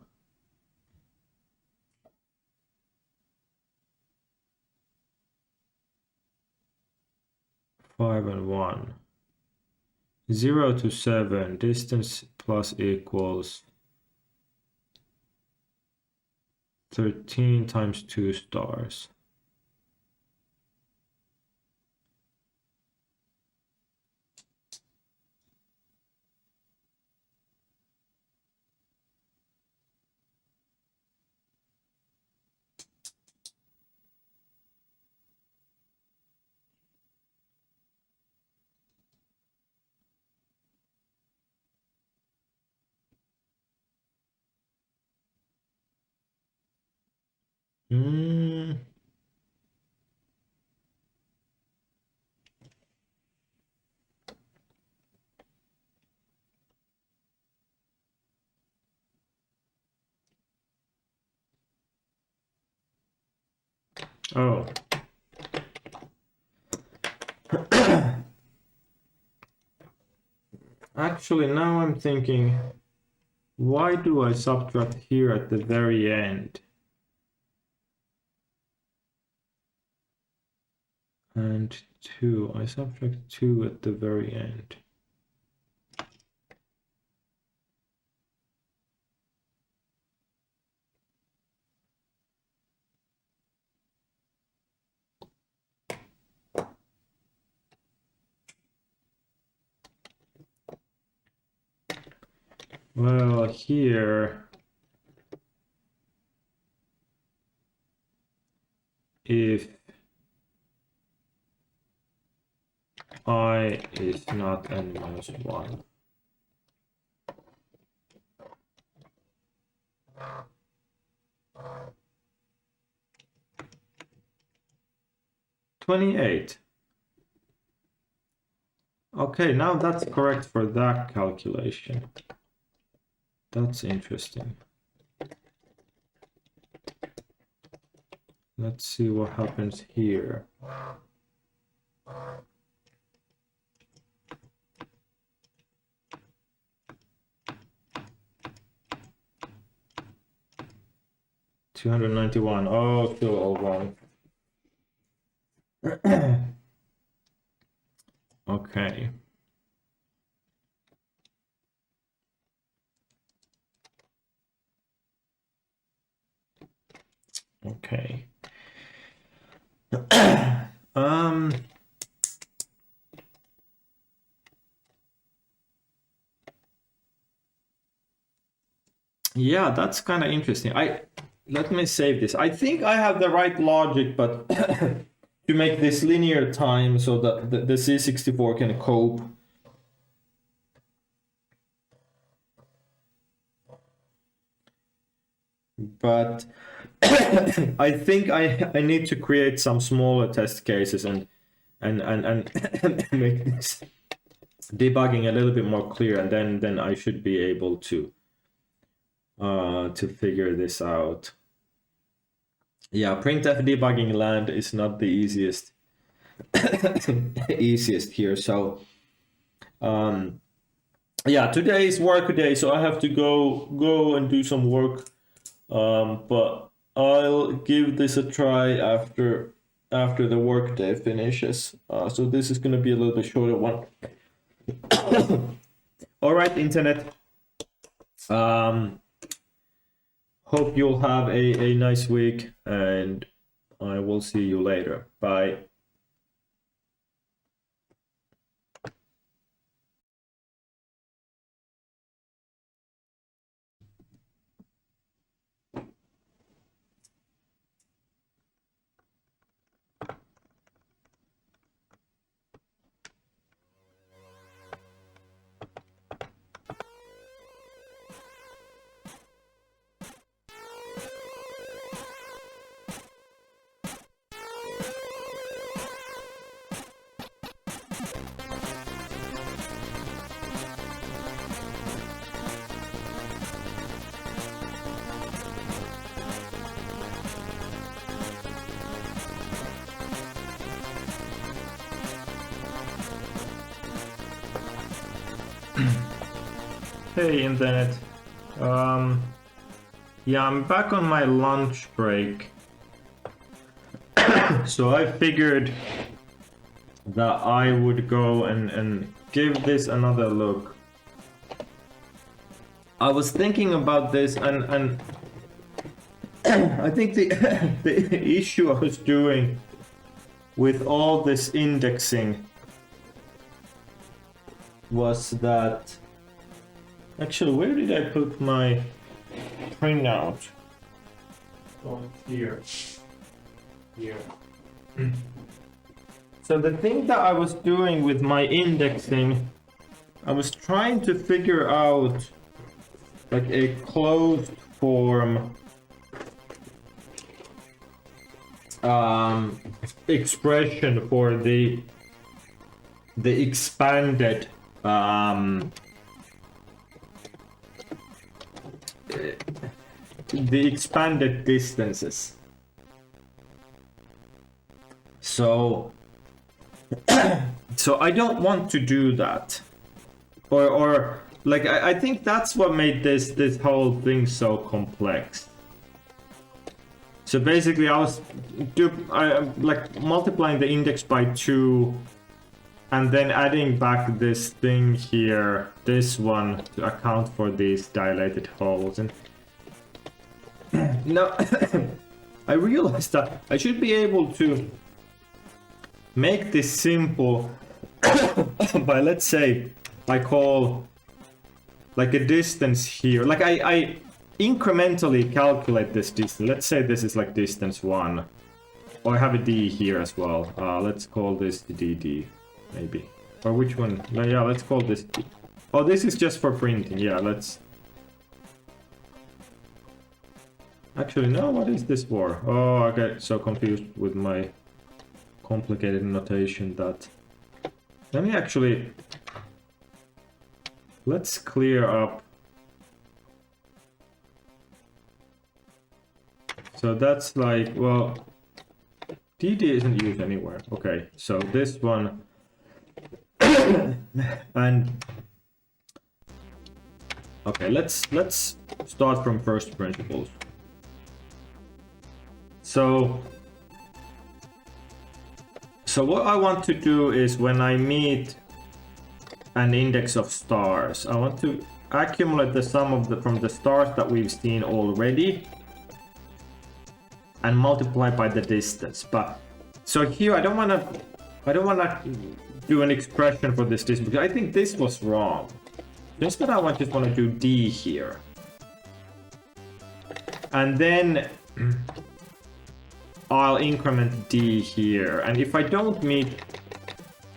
5 and 1. 0 to 7. Distance plus equals 13 times 2 stars. Oh. Actually, now I'm thinking, why do I subtract here at the very end? And 2. I subtract 2 at the very end. Well, here, if I is not n minus 1. $28. Okay, now that's correct for that calculation. That's interesting. Let's see what happens here. $291. Oh, still all wrong. Okay. Okay. Yeah, that's kind of interesting. Let me save this. I think I have the right logic, but to make this linear time so that the C64 can cope. But I think I need to create some smaller test cases and make this debugging a little bit more clear, and then I should be able to figure this out. Yeah, printf debugging land is not the easiest easiest here. So yeah, today is work day, so I have to go and do some work. But I'll give this a try after the work day finishes. So this is going to be a little bit shorter one. All right, internet. Hope you'll have a nice week, and I will see you later. Bye. Hey internet. Yeah, I'm back on my lunch break. So I figured that I would go and give this another look. I was thinking about this and I think the issue I was doing with all this indexing was that actually, where did I put my printout? Oh, here. So the thing that I was doing with my indexing, I was trying to figure out like a closed form expression for the expanded distances. So I don't want to do that, or like I think that's what made this whole thing so complex. So basically, I was like multiplying the index by 2, and then adding back this thing here, this one, to account for these dilated holes. And now I realized that I should be able to make this simple by, let's say, I call like a distance here. Like I incrementally calculate this distance. Let's say this is like distance 1. Or I have a D here as well. Let's call this DD, maybe. Or which one? No, yeah, let's call this D. Oh, this is just for printing. Yeah, let's... Actually, no, what is this for? Oh, I get so confused with my complicated notation that... Let me actually... Let's clear up. So that's like, well, DD isn't used anywhere. Okay, so this one, and okay, let's start from first principles. So what I want to do is when I meet an index of stars, I want to accumulate the sum of from the stars that we've seen already and multiply by the distance. But so here I don't wanna do an expression for this distance because I think this was wrong. Instead I just wanna do D here. And then I'll increment D here. And if I don't meet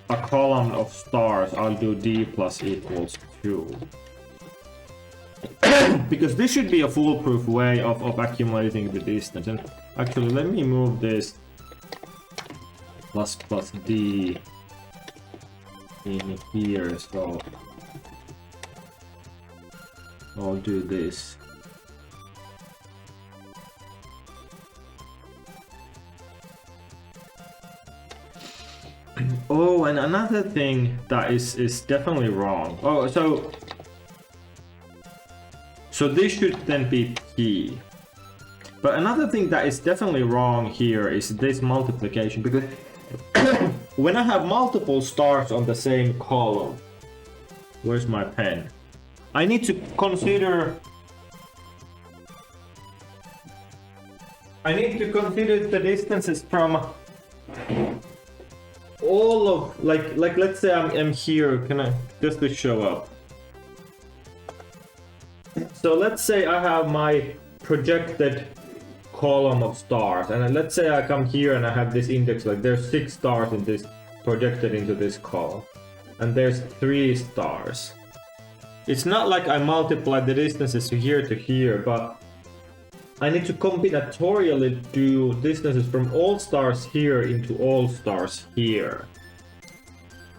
a column of stars, I'll do D plus equals 2. Because this should be a foolproof way of accumulating the distance. And actually, let me move this plus D in here, so I'll do this. Oh, and another thing that is definitely wrong. Oh, so this should then be P. But another thing that is definitely wrong here is this multiplication, because when I have multiple stars on the same column, where's my pen? I need to consider the distances from all of, like let's say I'm here, can I just to show up. So let's say I have my projected column of stars, and let's say I come here and I have this index, like there's 6 stars in this projected into this column, and there's 3 stars. It's not like I multiply the distances to here, but I need to combinatorially do distances from all stars here into all stars here.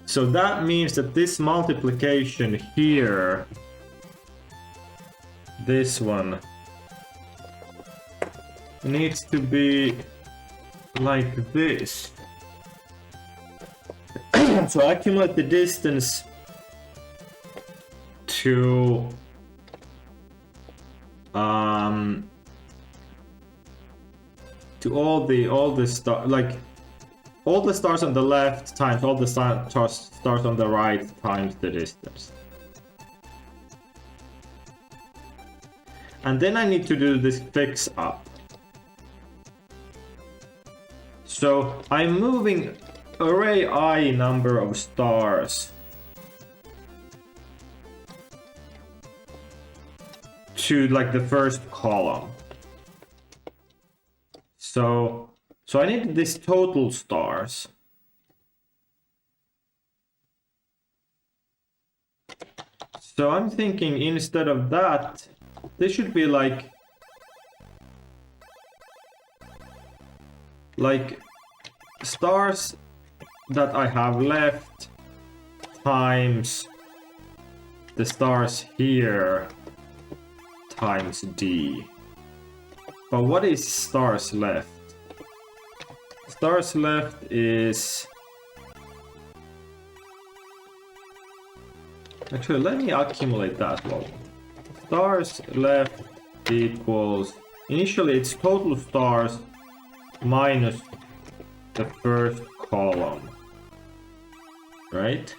So that means that this multiplication here, this one, needs to be like this. So I accumulate the distance to all the star, like all the stars on the left times all the stars on the right times the distance. And then I need to do this fix up. So I'm moving array I number of stars to like the first column. So I need this total stars. So I'm thinking instead of that, this should be like stars that I have left times the stars here times D. But what is stars left? Stars left is... Actually, let me accumulate that one. Stars left equals... Initially, it's total stars minus the first column. Right?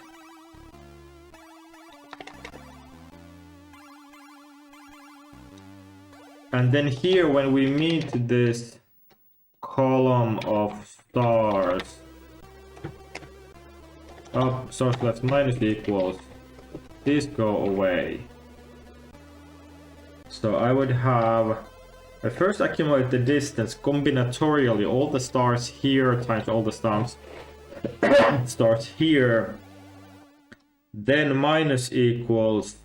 And then here, when we meet this column of stars, stars left minus equals, these go away. So I would have, I first accumulate the distance combinatorially, all the stars here times all the stars here, then minus equals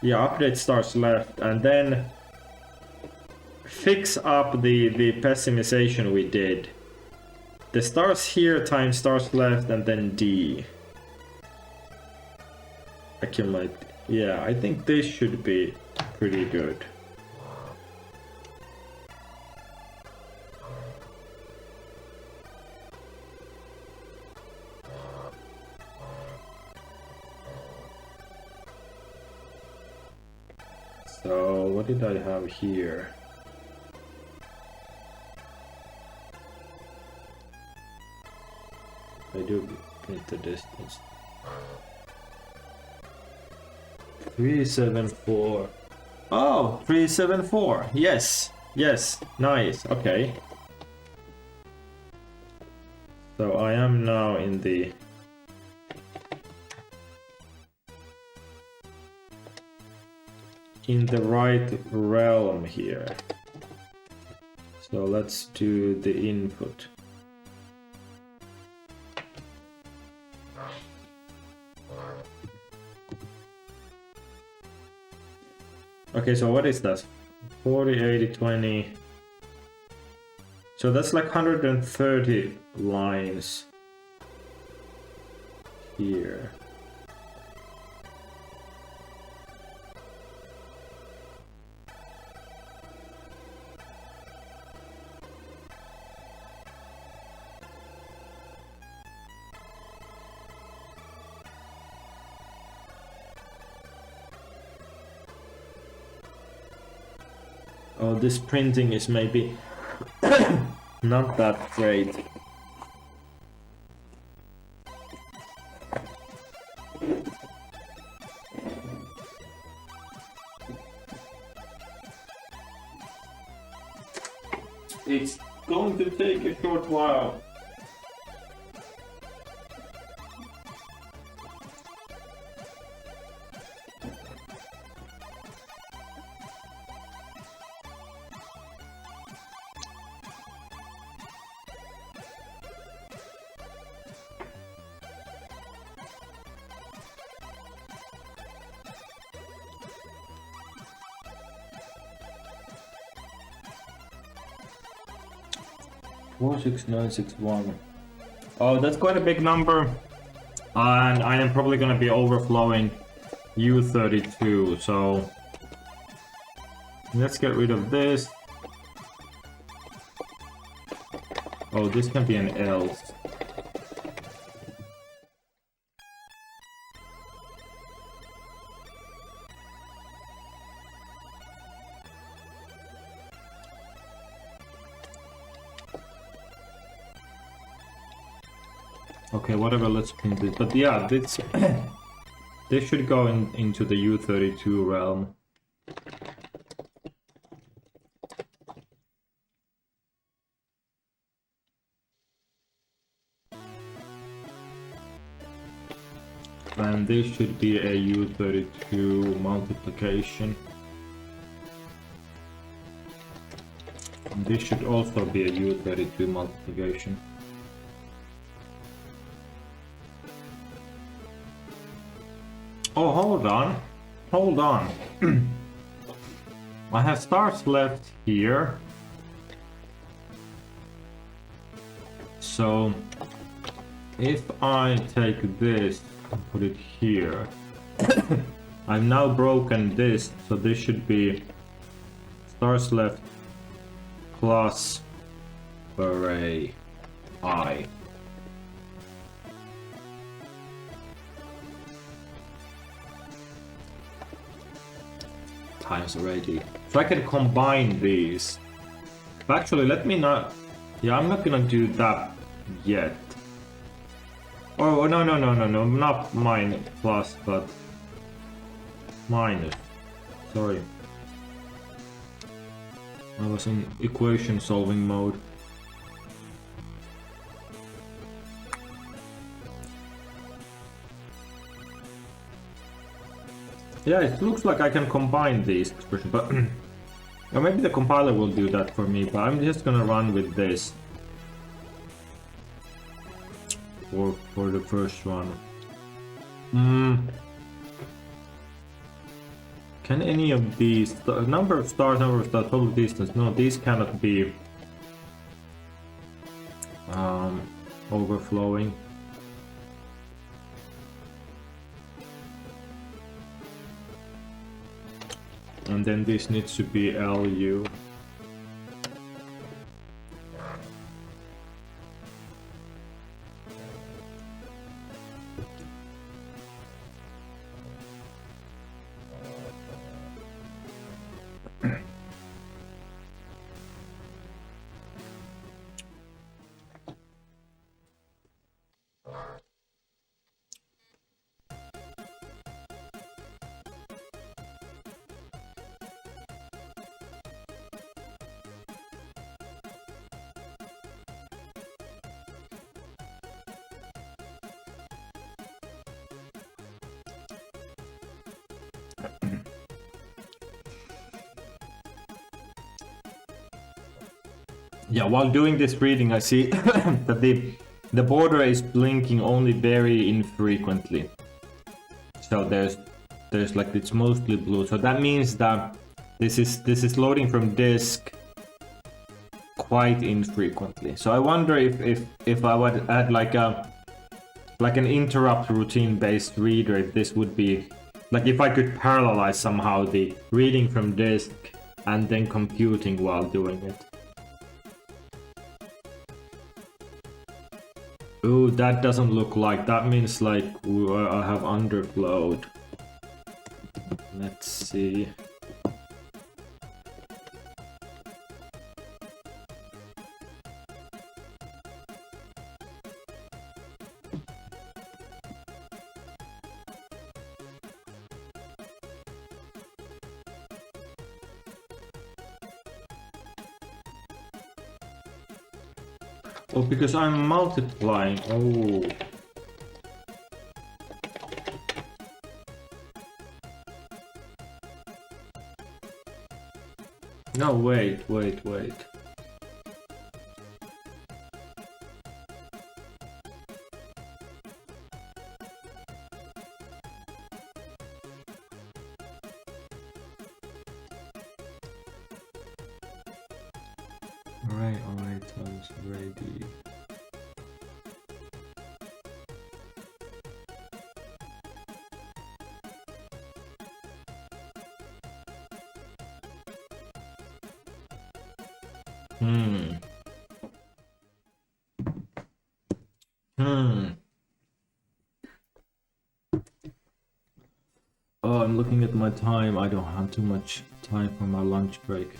yeah, update stars left, and then fix up the pessimization we did. The stars here times stars left, and then D. Accumulate. Yeah, I think this should be pretty good. So, what did I have here? I do need the distance. 374. Oh, 374. Yes, yes, nice. Okay. So I am now in the right realm here. So let's do the input. Okay, so what is that? 40, 80, 20. So that's like 130 lines here. Oh, this printing is maybe not that great. It's going to take a short while. Four, 6, 9, 6, 1. Oh, that's quite a big number, and I am probably gonna be overflowing U32. So let's get rid of this. Oh, this can be an else. Okay, whatever, let's print this. But yeah, this this should go into the U32 realm. And this should be a U32 multiplication. And this should also be a U32 multiplication. Oh, hold on. Hold on. I have stars left here. So, if I take this and put it here, I've now broken this, so this should be stars left plus array I. Times already. So I can combine these. But actually, let me not... Yeah, I'm not gonna do that yet. Oh, no, not minus plus, but minus. Sorry. I was in equation solving mode. Yeah, it looks like I can combine these expressions, but or maybe the compiler will do that for me, but I'm just gonna run with this for the first one. Can any of these, the number of stars, total distance, no, these cannot be overflowing. And then this needs to be LU. Yeah, while doing this reading, I see that the border is blinking only very infrequently. So there's like, it's mostly blue. So that means that this is loading from disk quite infrequently. So I wonder if I would add like an interrupt routine based reader, if this would be like, if I could parallelize somehow the reading from disk and then computing while doing it. Ooh, that doesn't look like, that means like I have underflowed. Let's see. Oh, because I'm multiplying. Oh. No, wait. Alright, times ready. I'm looking at my time. I don't have too much time for my lunch break.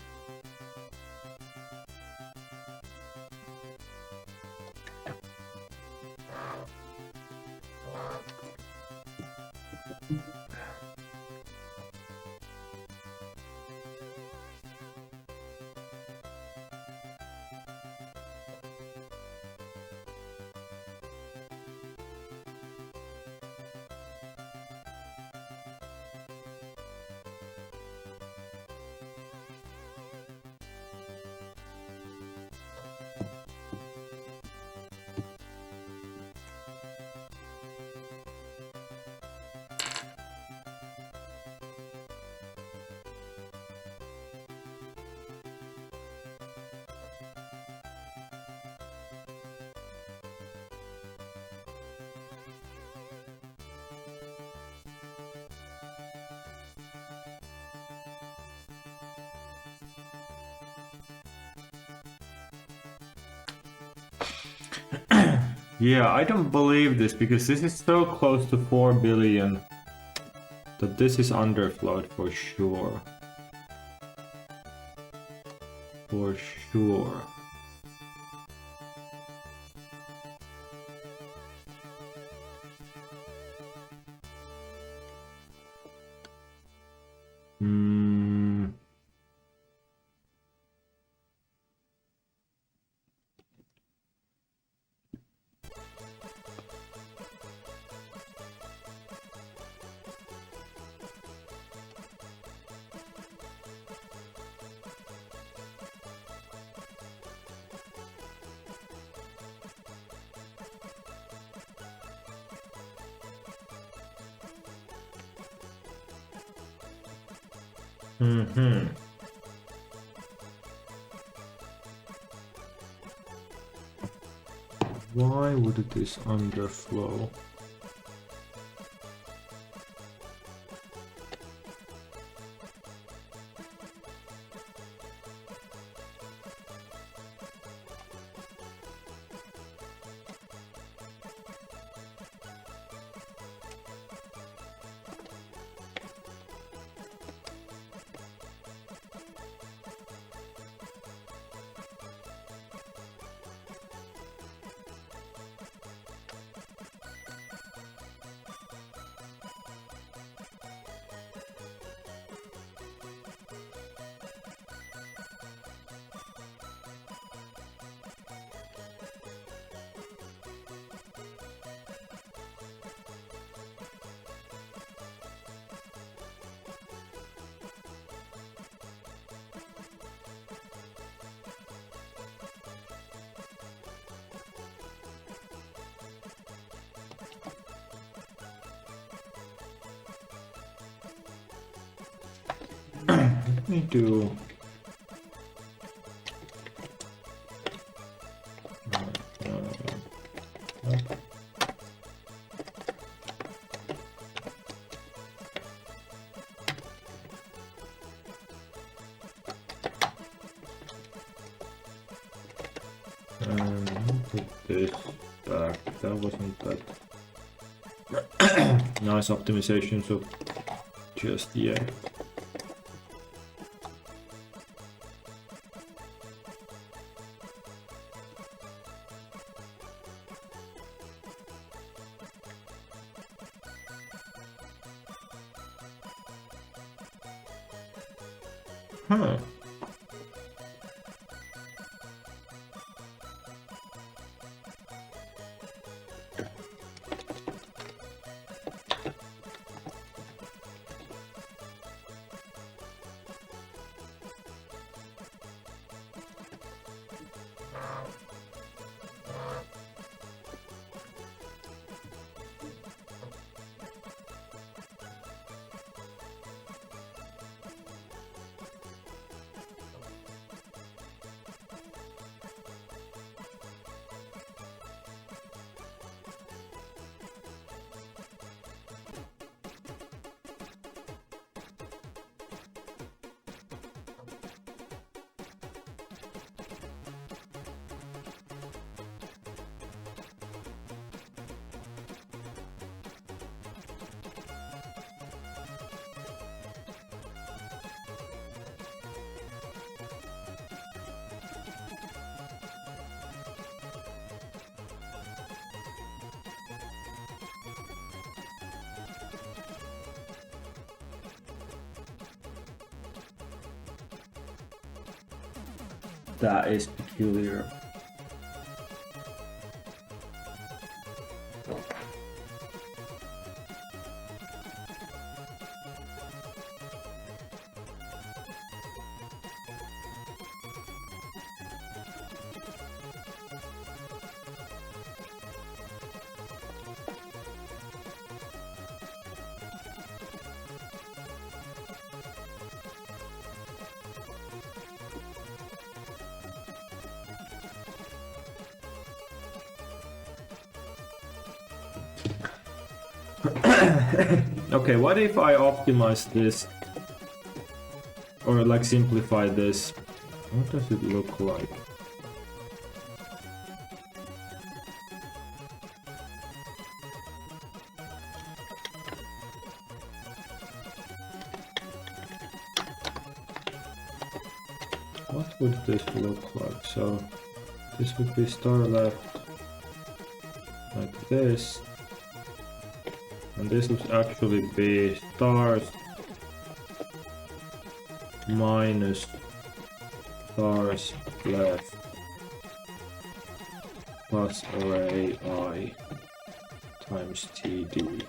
Yeah, I don't believe this because this is so close to 4 billion that this is underflowed for sure. For sure. Why would this underflow? Let me do put this back. That wasn't that nice optimization, so just yeah. Huh. That is peculiar. Okay, what if I optimize this or like simplify this? What does it look like? What would this look like? So this would be star left like this. And this would actually be stars minus stars left plus array I times TD.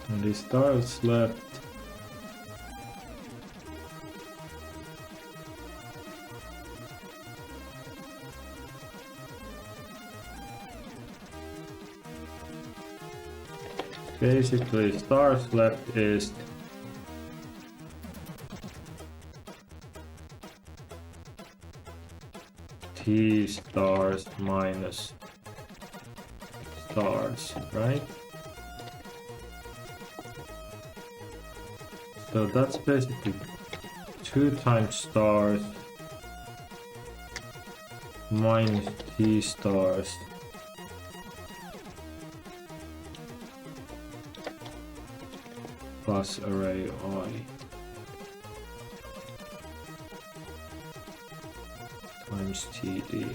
And the stars left basically stars left is T stars minus stars, right? So that's basically 2 times stars minus T stars plus array I times TD.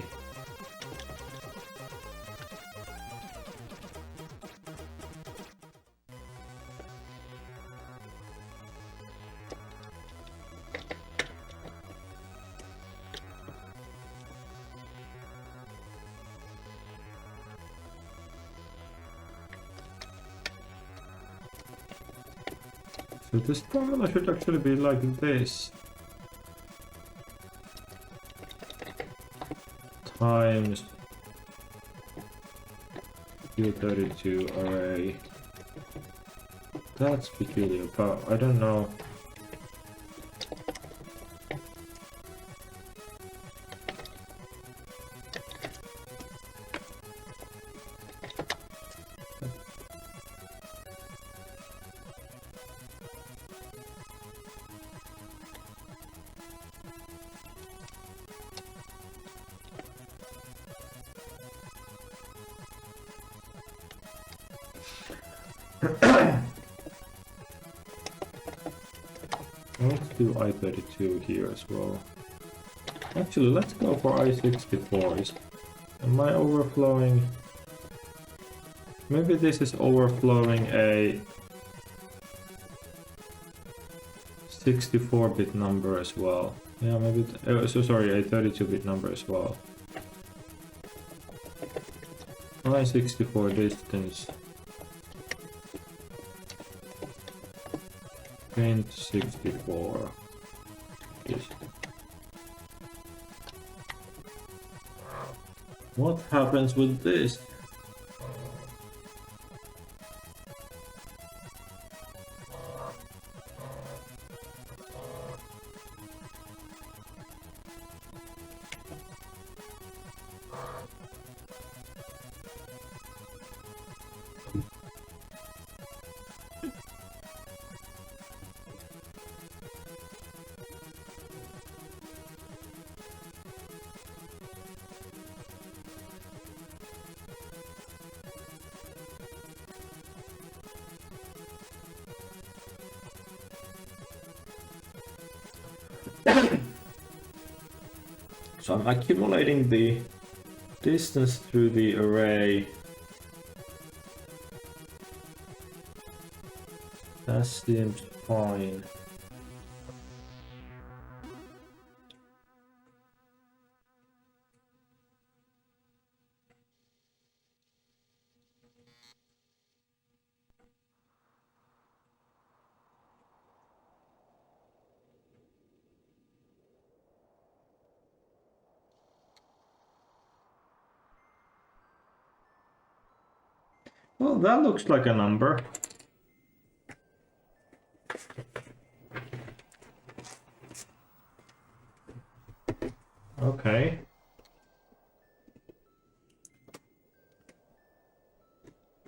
So this formula should actually be like this. Times Q32 array. That's peculiar, but I don't know. Let's do I32 here as well. Actually, let's go for I64s. Am I overflowing? Maybe this is overflowing a 64-bit number as well. Yeah, maybe. Sorry, a 32-bit number as well. I64 distance. Paint 64. Yes. What happens with this? So I'm accumulating the distance through the array. That seems fine. Well, that looks like a number. Okay.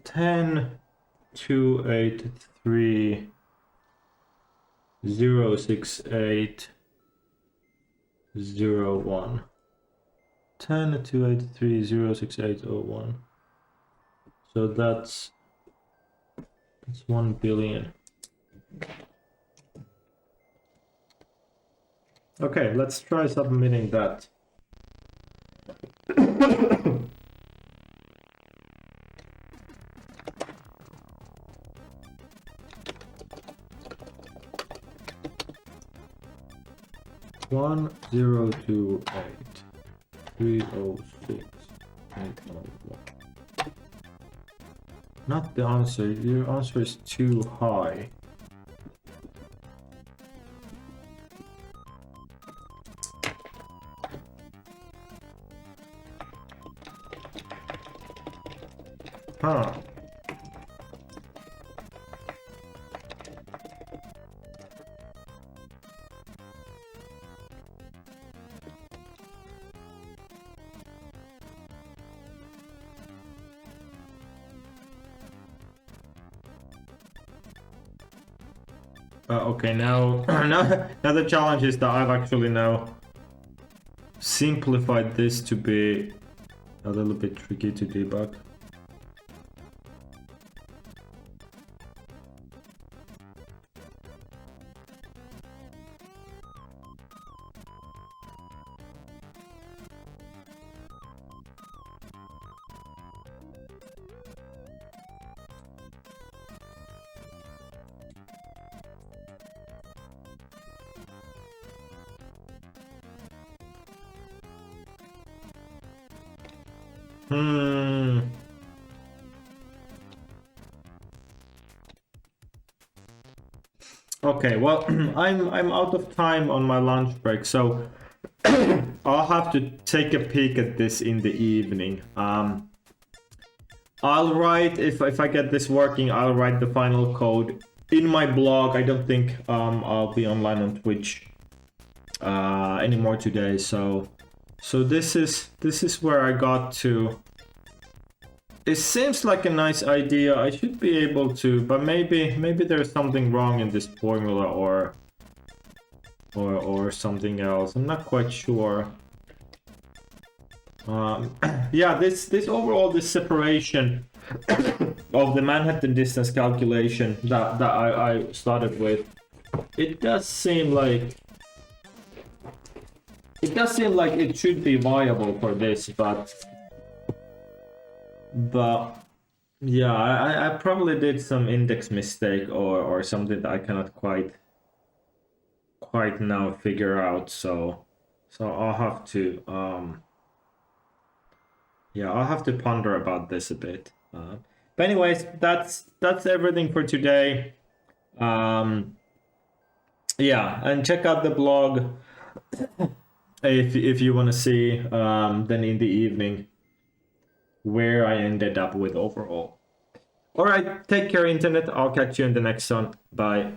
Ten 283 068 01. 10 283 06801. So that's 1 billion. Okay, let's try submitting that. One 028 306 891. Not the answer. Your answer is too high. Huh. Okay, now, now the challenge is that I've actually now simplified this to be a little bit tricky to debug. Okay, well, I'm out of time on my lunch break, so I'll have to take a peek at this in the evening. I'll write, if I get this working, I'll write the final code in my blog. I don't think I'll be online on Twitch anymore today, so this is where I got to. It seems like a nice idea. I should be able to, but maybe there's something wrong in this formula or something else. I'm not quite sure. Yeah, this overall, this separation of the Manhattan distance calculation that I started with, it does seem like it should be viable for this, but yeah, I probably did some index mistake or something that I cannot quite now figure out, so I'll have to yeah, I'll have to ponder about this a bit. But anyways, that's everything for today. Yeah, and check out the blog if you want to see then in the evening where I ended up with overall. All right, take care, internet. I'll catch you in the next one. Bye.